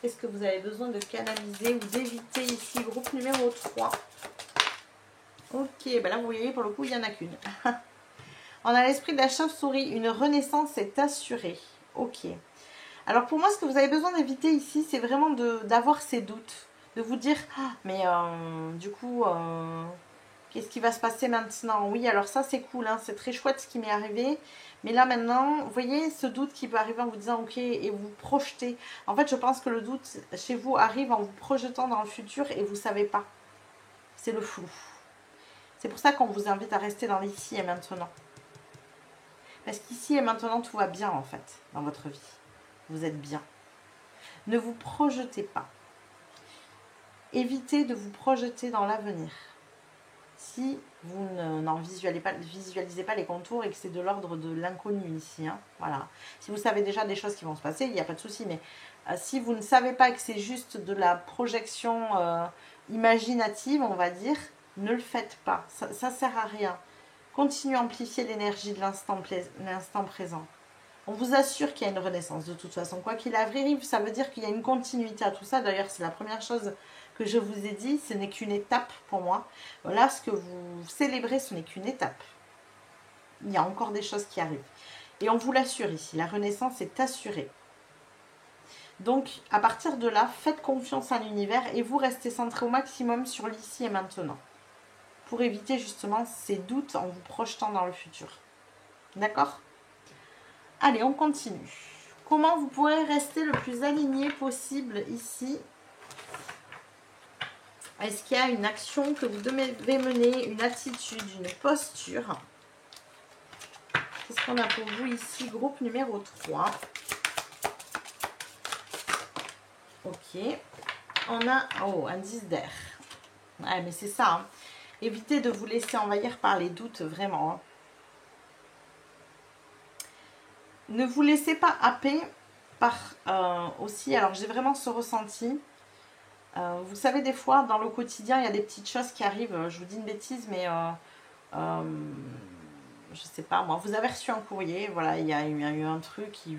Qu'est-ce que vous avez besoin de canaliser ou d'éviter ici? Groupe numéro 3. Ok, ben là vous voyez, pour le coup, il n'y en a qu'une. On a l'esprit de la chauve-souris, une renaissance est assurée. Ok. Alors pour moi, ce que vous avez besoin d'éviter ici, c'est vraiment d'avoir ces doutes. De vous dire, ah, mais du coup, qu'est-ce qui va se passer maintenant? Oui, alors ça c'est cool, c'est très chouette ce qui m'est arrivé. Mais là maintenant, vous voyez ce doute qui peut arriver en vous disant, ok, et vous projetez. En fait, je pense que le doute chez vous arrive en vous projetant dans le futur et vous ne savez pas. C'est le flou. C'est pour ça qu'on vous invite à rester dans l'ici et maintenant. Parce qu'ici et maintenant, tout va bien en fait, dans votre vie. Vous êtes bien. Ne vous projetez pas. Évitez de vous projeter dans l'avenir. Si vous n'en visualisez pas les contours et que c'est de l'ordre de l'inconnu ici. Voilà. Si vous savez déjà des choses qui vont se passer, il n'y a pas de souci. Mais si vous ne savez pas que c'est juste de la projection imaginative, on va dire, ne le faites pas. Ça ne sert à rien. Continuez à amplifier l'énergie de l'instant présent. On vous assure qu'il y a une renaissance de toute façon. Quoi qu'il arrive, ça veut dire qu'il y a une continuité à tout ça. D'ailleurs, c'est la première chose que je vous ai dit. Ce n'est qu'une étape pour moi. Là, ce que vous célébrez, ce n'est qu'une étape. Il y a encore des choses qui arrivent. Et on vous l'assure ici. La renaissance est assurée. Donc, à partir de là, faites confiance à l'univers et vous restez centré au maximum sur l'ici et maintenant. Pour éviter justement ces doutes en vous projetant dans le futur. D'accord ? Allez, on continue. Comment vous pourrez rester le plus aligné possible ici? Est-ce qu'il y a une action que vous devez mener, une attitude, une posture? Qu'est-ce qu'on a pour vous ici? Groupe numéro 3. Ok. On a, oh, indice d'air. Ouais, mais c'est ça. Hein. Évitez de vous laisser envahir par les doutes, vraiment. Hein. Ne vous laissez pas happer par aussi, alors j'ai vraiment ce ressenti. Vous savez, des fois, dans le quotidien, il y a des petites choses qui arrivent. Je vous dis une bêtise, mais je sais pas, moi, vous avez reçu un courrier, voilà, il y a eu un truc qui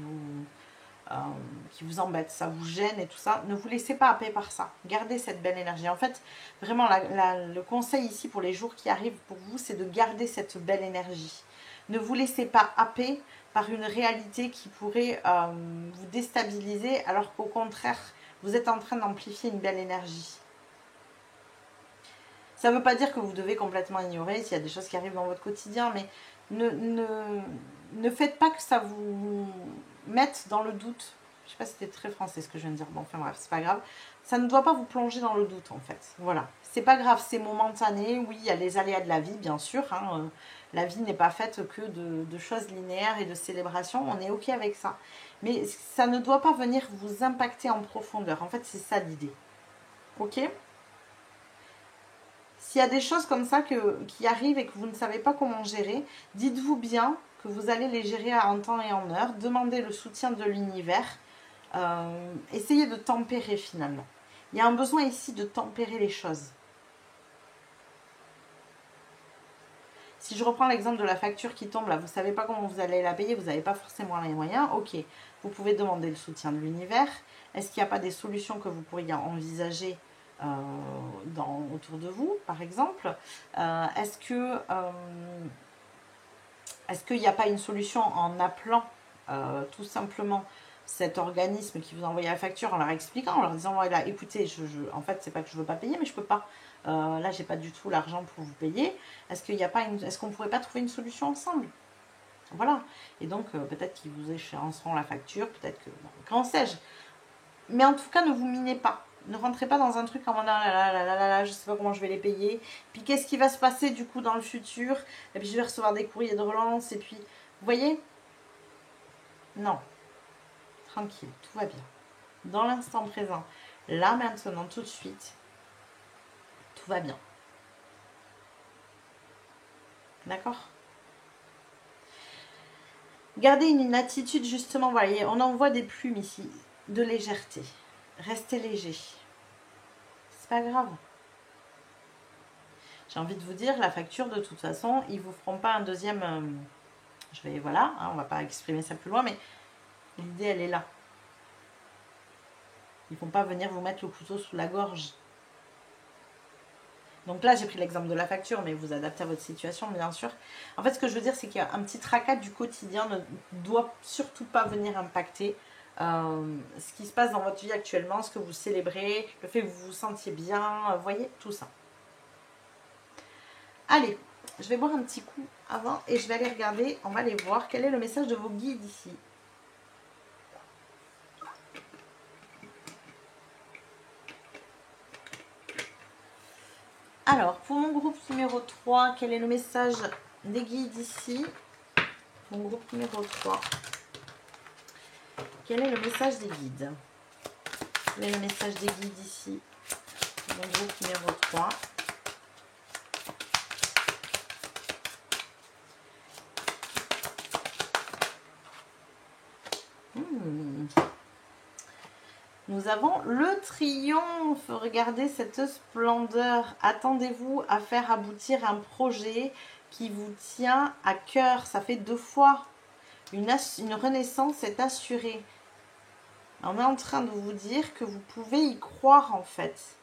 vous embête, ça vous gêne et tout ça. Ne vous laissez pas happer par ça. Gardez cette belle énergie. En fait, vraiment, le conseil ici pour les jours qui arrivent pour vous, c'est de garder cette belle énergie. Ne vous laissez pas happer par une réalité qui pourrait vous déstabiliser, alors qu'au contraire, vous êtes en train d'amplifier une belle énergie. Ça ne veut pas dire que vous devez complètement ignorer s'il y a des choses qui arrivent dans votre quotidien, mais ne faites pas que ça vous mette dans le doute. Je ne sais pas si c'était très français ce que je viens de dire. Bon, enfin bref, c'est pas grave. Ça ne doit pas vous plonger dans le doute, en fait. Voilà. C'est pas grave, c'est momentané. Oui, il y a les aléas de la vie, bien sûr. Hein. La vie n'est pas faite que de choses linéaires et de célébrations. On est OK avec ça. Mais ça ne doit pas venir vous impacter en profondeur. En fait, c'est ça l'idée. OK ? S'il y a des choses comme ça qui arrivent et que vous ne savez pas comment gérer, dites-vous bien que vous allez les gérer en temps et en heure. Demandez le soutien de l'univers. Essayez de tempérer finalement. Il y a un besoin ici de tempérer les choses. Si je reprends l'exemple de la facture qui tombe, là, vous ne savez pas comment vous allez la payer, vous n'avez pas forcément les moyens, ok, vous pouvez demander le soutien de l'univers. Est-ce qu'il n'y a pas des solutions que vous pourriez envisager autour de vous, par exemple? Est-ce qu'il n'y a pas une solution en appelant tout simplement cet organisme qui vous a envoyé la facture, en leur expliquant, en leur disant, voilà, écoutez, en fait, c'est pas que je ne veux pas payer, mais je ne peux pas. Là, j'ai pas du tout l'argent pour vous payer. Est-ce qu'on ne pourrait pas trouver une solution ensemble? Voilà. Et donc, peut-être qu'ils vous échéanceront la facture, peut-être que... Bon, qu'en sais-je? Mais en tout cas, ne vous minez pas. Ne rentrez pas dans un truc en mode là, je sais pas comment je vais les payer. Puis qu'est-ce qui va se passer du coup dans le futur? Et puis je vais recevoir des courriers de relance. Et puis, vous voyez? Non. Tranquille, tout va bien. Dans l'instant présent, là maintenant, tout de suite, tout va bien. D'accord? Gardez une attitude justement, voyez, on envoie des plumes ici, de légèreté. Restez léger. C'est pas grave. J'ai envie de vous dire, la facture, de toute façon, ils vous feront pas un deuxième... voilà, hein, on va pas exprimer ça plus loin, mais l'idée, elle est là. Ils vont pas venir vous mettre le couteau sous la gorge. Donc là, j'ai pris l'exemple de la facture, mais vous adaptez à votre situation, bien sûr. En fait, ce que je veux dire, c'est qu'il y a un petit tracas du quotidien ne doit surtout pas venir impacter ce qui se passe dans votre vie actuellement, ce que vous célébrez, le fait que vous vous sentiez bien, vous voyez, tout ça. Allez, je vais boire un petit coup avant et je vais aller regarder, on va aller voir quel est le message de vos guides ici. Alors, pour mon groupe numéro 3, quel est le message des guides ici? Mon groupe numéro 3. Quel est le message des guides? Quel est le message des guides ici? Mon groupe numéro 3. Nous avons le triomphe. Regardez cette splendeur. Attendez-vous à faire aboutir un projet qui vous tient à cœur. Ça fait 2 fois. Une renaissance est assurée. On est en train de vous dire que vous pouvez y croire en fait.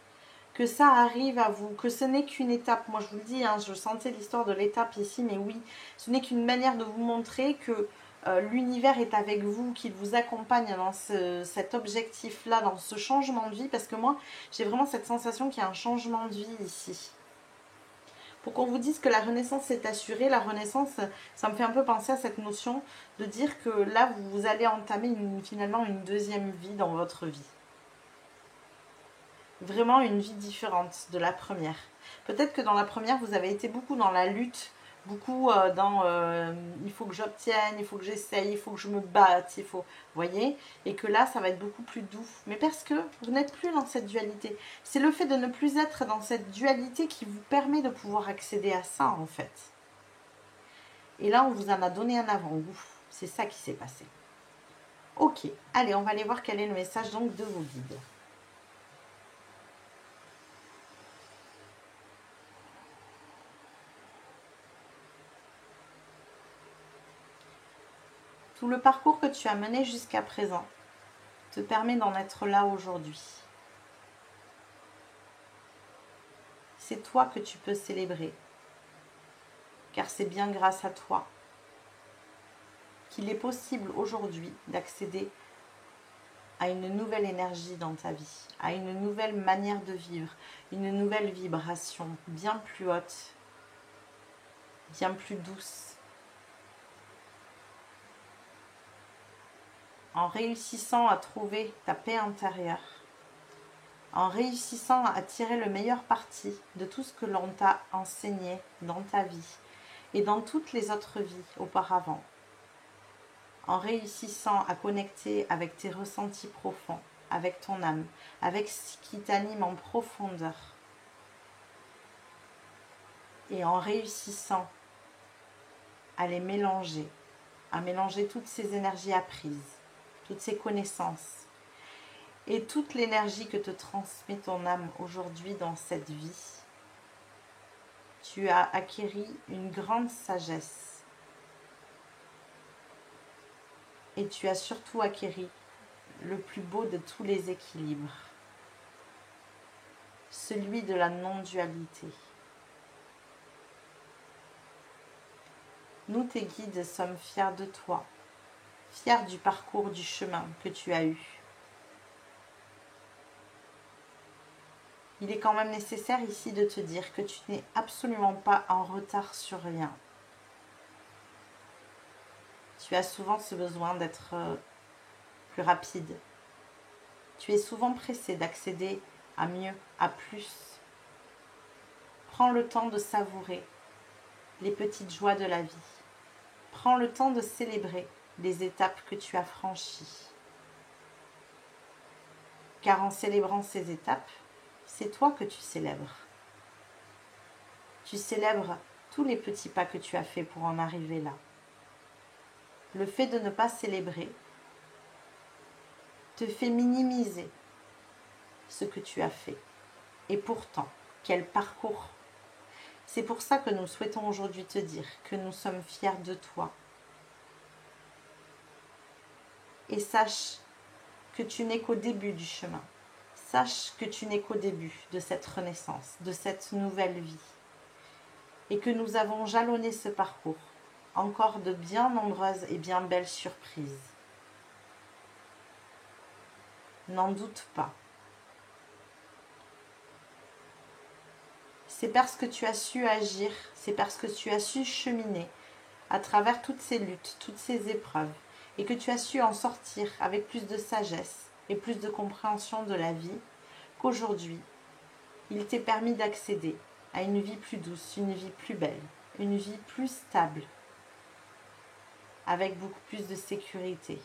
Que ça arrive à vous, que ce n'est qu'une étape. Moi je vous le dis, hein, je sentais l'histoire de l'étape ici, mais oui, ce n'est qu'une manière de vous montrer que l'univers est avec vous, qu'il vous accompagne dans cet objectif-là, dans ce changement de vie, parce que moi, j'ai vraiment cette sensation qu'il y a un changement de vie ici. Pour qu'on vous dise que la renaissance est assurée, la renaissance, ça me fait un peu penser à cette notion de dire que là, vous allez entamer finalement une deuxième vie dans votre vie. Vraiment une vie différente de la première. Peut-être que dans la première, vous avez été beaucoup dans la lutte, beaucoup dans il faut que j'obtienne, il faut que j'essaye, il faut que je me batte, il faut, vous voyez, et que là, ça va être beaucoup plus doux. Mais parce que vous n'êtes plus dans cette dualité. C'est le fait de ne plus être dans cette dualité qui vous permet de pouvoir accéder à ça, en fait. Et là, on vous en a donné un avant-goût. C'est ça qui s'est passé. Ok, allez, on va aller voir quel est le message donc de vos guides. Tout le parcours que tu as mené jusqu'à présent te permet d'en être là aujourd'hui. C'est toi que tu peux célébrer, car c'est bien grâce à toi qu'il est possible aujourd'hui d'accéder à une nouvelle énergie dans ta vie, à une nouvelle manière de vivre, une nouvelle vibration bien plus haute, bien plus douce. En réussissant à trouver ta paix intérieure, en réussissant à tirer le meilleur parti de tout ce que l'on t'a enseigné dans ta vie et dans toutes les autres vies auparavant, en réussissant à connecter avec tes ressentis profonds, avec ton âme, avec ce qui t'anime en profondeur, et en réussissant à les mélanger, à mélanger toutes ces énergies apprises, toutes ces connaissances, et toute l'énergie que te transmet ton âme aujourd'hui dans cette vie, tu as acquis une grande sagesse. Et tu as surtout acquis le plus beau de tous les équilibres, celui de la non-dualité. Nous, tes guides, sommes fiers de toi, fiers du parcours, du chemin que tu as eu. Il est quand même nécessaire ici de te dire que tu n'es absolument pas en retard sur rien. Tu as souvent ce besoin d'être plus rapide. Tu es souvent pressé d'accéder à mieux, à plus. Prends le temps de savourer les petites joies de la vie. Prends le temps de célébrer les étapes que tu as franchies. Car en célébrant ces étapes, c'est toi que tu célèbres. Tu célèbres tous les petits pas que tu as faits pour en arriver là. Le fait de ne pas célébrer te fait minimiser ce que tu as fait. Et pourtant, quel parcours! C'est pour ça que nous souhaitons aujourd'hui te dire que nous sommes fiers de toi. Et sache que tu n'es qu'au début du chemin. Sache que tu n'es qu'au début de cette renaissance, de cette nouvelle vie. Et que nous avons jalonné ce parcours encore de bien nombreuses et bien belles surprises. N'en doute pas. C'est parce que tu as su agir, c'est parce que tu as su cheminer à travers toutes ces luttes, toutes ces épreuves, et que tu as su en sortir avec plus de sagesse et plus de compréhension de la vie, qu'aujourd'hui, il t'est permis d'accéder à une vie plus douce, une vie plus belle, une vie plus stable, avec beaucoup plus de sécurité.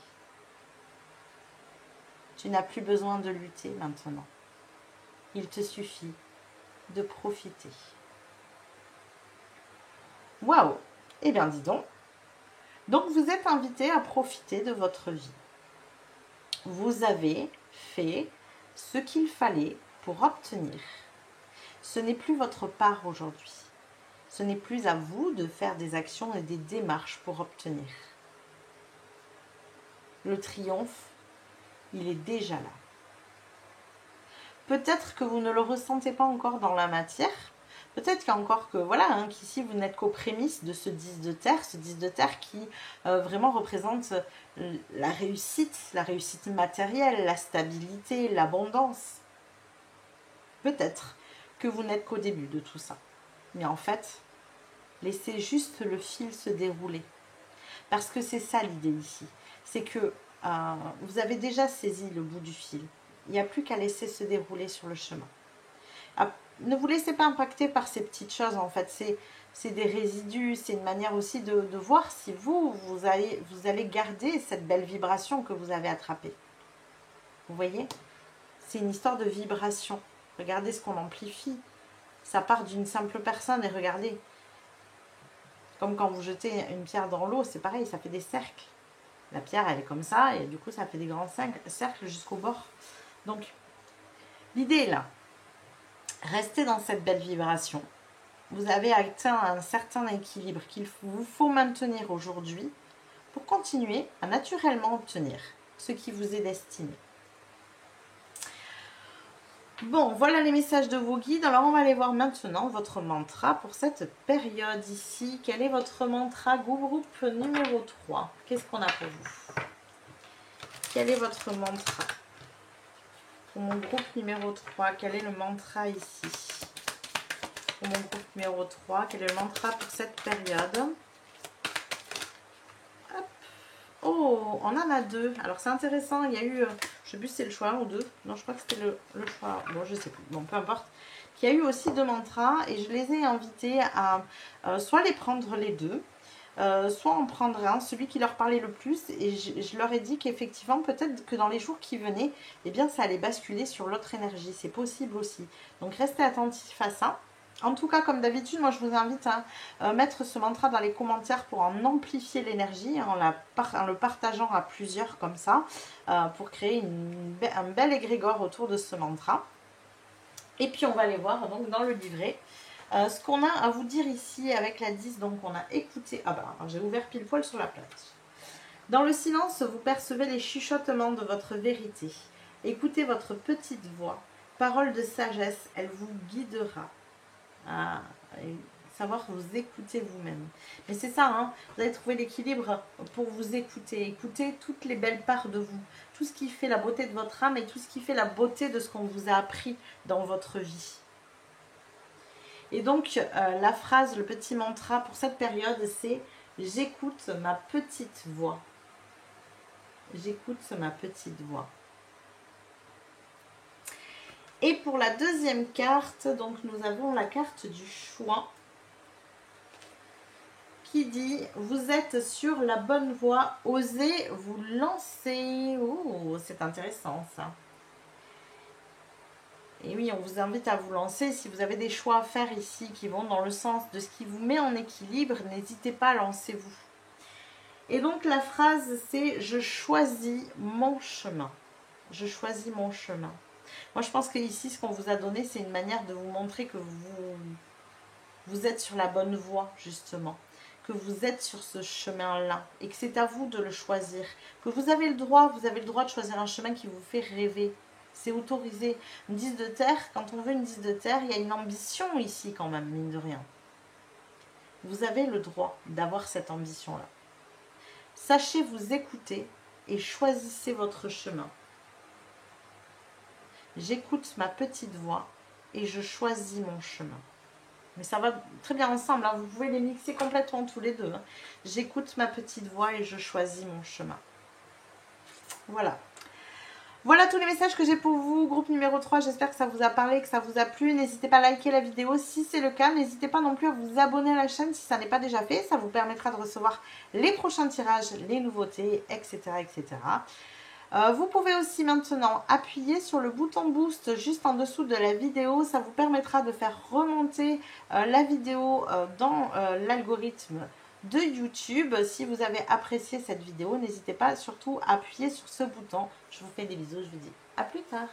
Tu n'as plus besoin de lutter maintenant. Il te suffit de profiter. Waouh! Eh bien, dis donc. Donc, vous êtes invité à profiter de votre vie. Vous avez fait ce qu'il fallait pour obtenir. Ce n'est plus votre part aujourd'hui. Ce n'est plus à vous de faire des actions et des démarches pour obtenir. Le triomphe, il est déjà là. Peut-être que vous ne le ressentez pas encore dans la matière. Peut-être qu'encore que, voilà, qu'ici vous n'êtes qu'aux prémices de ce 10 de terre. Ce 10 de terre qui vraiment représente la réussite matérielle, la stabilité, l'abondance. Peut-être que vous n'êtes qu'au début de tout ça. Mais en fait, laissez juste le fil se dérouler. Parce que c'est ça l'idée ici. C'est que vous avez déjà saisi le bout du fil. Il n'y a plus qu'à laisser se dérouler sur le chemin. Ne vous laissez pas impacter par ces petites choses. En fait, c'est des résidus. C'est une manière aussi de voir si vous allez garder cette belle vibration que vous avez attrapée. Vous voyez? C'est une histoire de vibration. Regardez ce qu'on amplifie. Ça part d'une simple personne et regardez. Comme quand vous jetez une pierre dans l'eau, c'est pareil, ça fait des cercles. La pierre, elle est comme ça et du coup, ça fait des grands cercles jusqu'au bord. Donc, l'idée est là. Restez dans cette belle vibration. Vous avez atteint un certain équilibre qu'il vous faut maintenir aujourd'hui pour continuer à naturellement obtenir ce qui vous est destiné. Bon, voilà les messages de vos guides. Alors, on va aller voir maintenant votre mantra pour cette période ici. Quel est votre mantra groupe numéro 3? Qu'est-ce qu'on a pour vous? Quel est votre mantra? Pour mon groupe numéro 3, quel est le mantra ici? Pour mon groupe numéro 3, quel est le mantra pour cette période? Hop. Oh, on en a deux. Alors, c'est intéressant. Il y a eu, je sais plus si c'est le choix 1 ou 2. Non, je crois que c'était le choix. Bon, je sais plus. Bon, peu importe. Il y a eu aussi deux mantras et je les ai invités à soit les prendre les deux, soit en prendre un, celui qui leur parlait le plus. Et je leur ai dit qu'effectivement, peut-être que dans les jours qui venaient, eh bien, ça allait basculer sur l'autre énergie. C'est possible aussi. Donc, restez attentifs à ça. En tout cas, comme d'habitude, moi, je vous invite à mettre ce mantra dans les commentaires pour en amplifier l'énergie, en le partageant à plusieurs comme ça, pour créer un bel égrégore autour de ce mantra. Et puis, on va aller voir donc dans le livret ce qu'on a à vous dire ici avec la 10. Donc, on a écouté... Ah bah, j'ai ouvert pile poil sur la plate. Dans le silence, vous percevez les chuchotements de votre vérité. Écoutez votre petite voix. Parole de sagesse, elle vous guidera. Ah, savoir vous écouter vous-même. Mais c'est ça, vous allez trouver l'équilibre pour vous écouter. Écoutez toutes les belles parts de vous. Tout ce qui fait la beauté de votre âme et tout ce qui fait la beauté de ce qu'on vous a appris dans votre vie. Et donc, la phrase, le petit mantra pour cette période, c'est « J'écoute ma petite voix ». J'écoute ma petite voix. Et pour la deuxième carte, donc nous avons la carte du choix qui dit « Vous êtes sur la bonne voie, osez vous lancer ». Oh, c'est intéressant ça. Et oui, on vous invite à vous lancer. Si vous avez des choix à faire ici qui vont dans le sens de ce qui vous met en équilibre, n'hésitez pas, lancez-vous. Et donc la phrase c'est « Je choisis mon chemin ». Je choisis mon chemin. Moi, je pense que ici, ce qu'on vous a donné, c'est une manière de vous montrer que vous êtes sur la bonne voie, justement. Que vous êtes sur ce chemin-là et que c'est à vous de le choisir. Que vous avez le droit de choisir un chemin qui vous fait rêver. C'est autorisé. Une 10 de terre, quand on veut une 10 de terre, il y a une ambition ici quand même, mine de rien. Vous avez le droit d'avoir cette ambition-là. Sachez vous écouter et choisissez votre chemin. J'écoute ma petite voix et je choisis mon chemin. Mais ça va très bien ensemble, vous pouvez les mixer complètement tous les deux. J'écoute ma petite voix et je choisis mon chemin. Voilà. Voilà tous les messages que j'ai pour vous, groupe numéro 3. J'espère que ça vous a parlé, que ça vous a plu. N'hésitez pas à liker la vidéo si c'est le cas. N'hésitez pas non plus à vous abonner à la chaîne si ça n'est pas déjà fait. Ça vous permettra de recevoir les prochains tirages, les nouveautés, etc. etc. Vous pouvez aussi maintenant appuyer sur le bouton boost juste en dessous de la vidéo. Ça vous permettra de faire remonter la vidéo dans l'algorithme de YouTube. Si vous avez apprécié cette vidéo, n'hésitez pas surtout à appuyer sur ce bouton. Je vous fais des bisous, je vous dis à plus tard.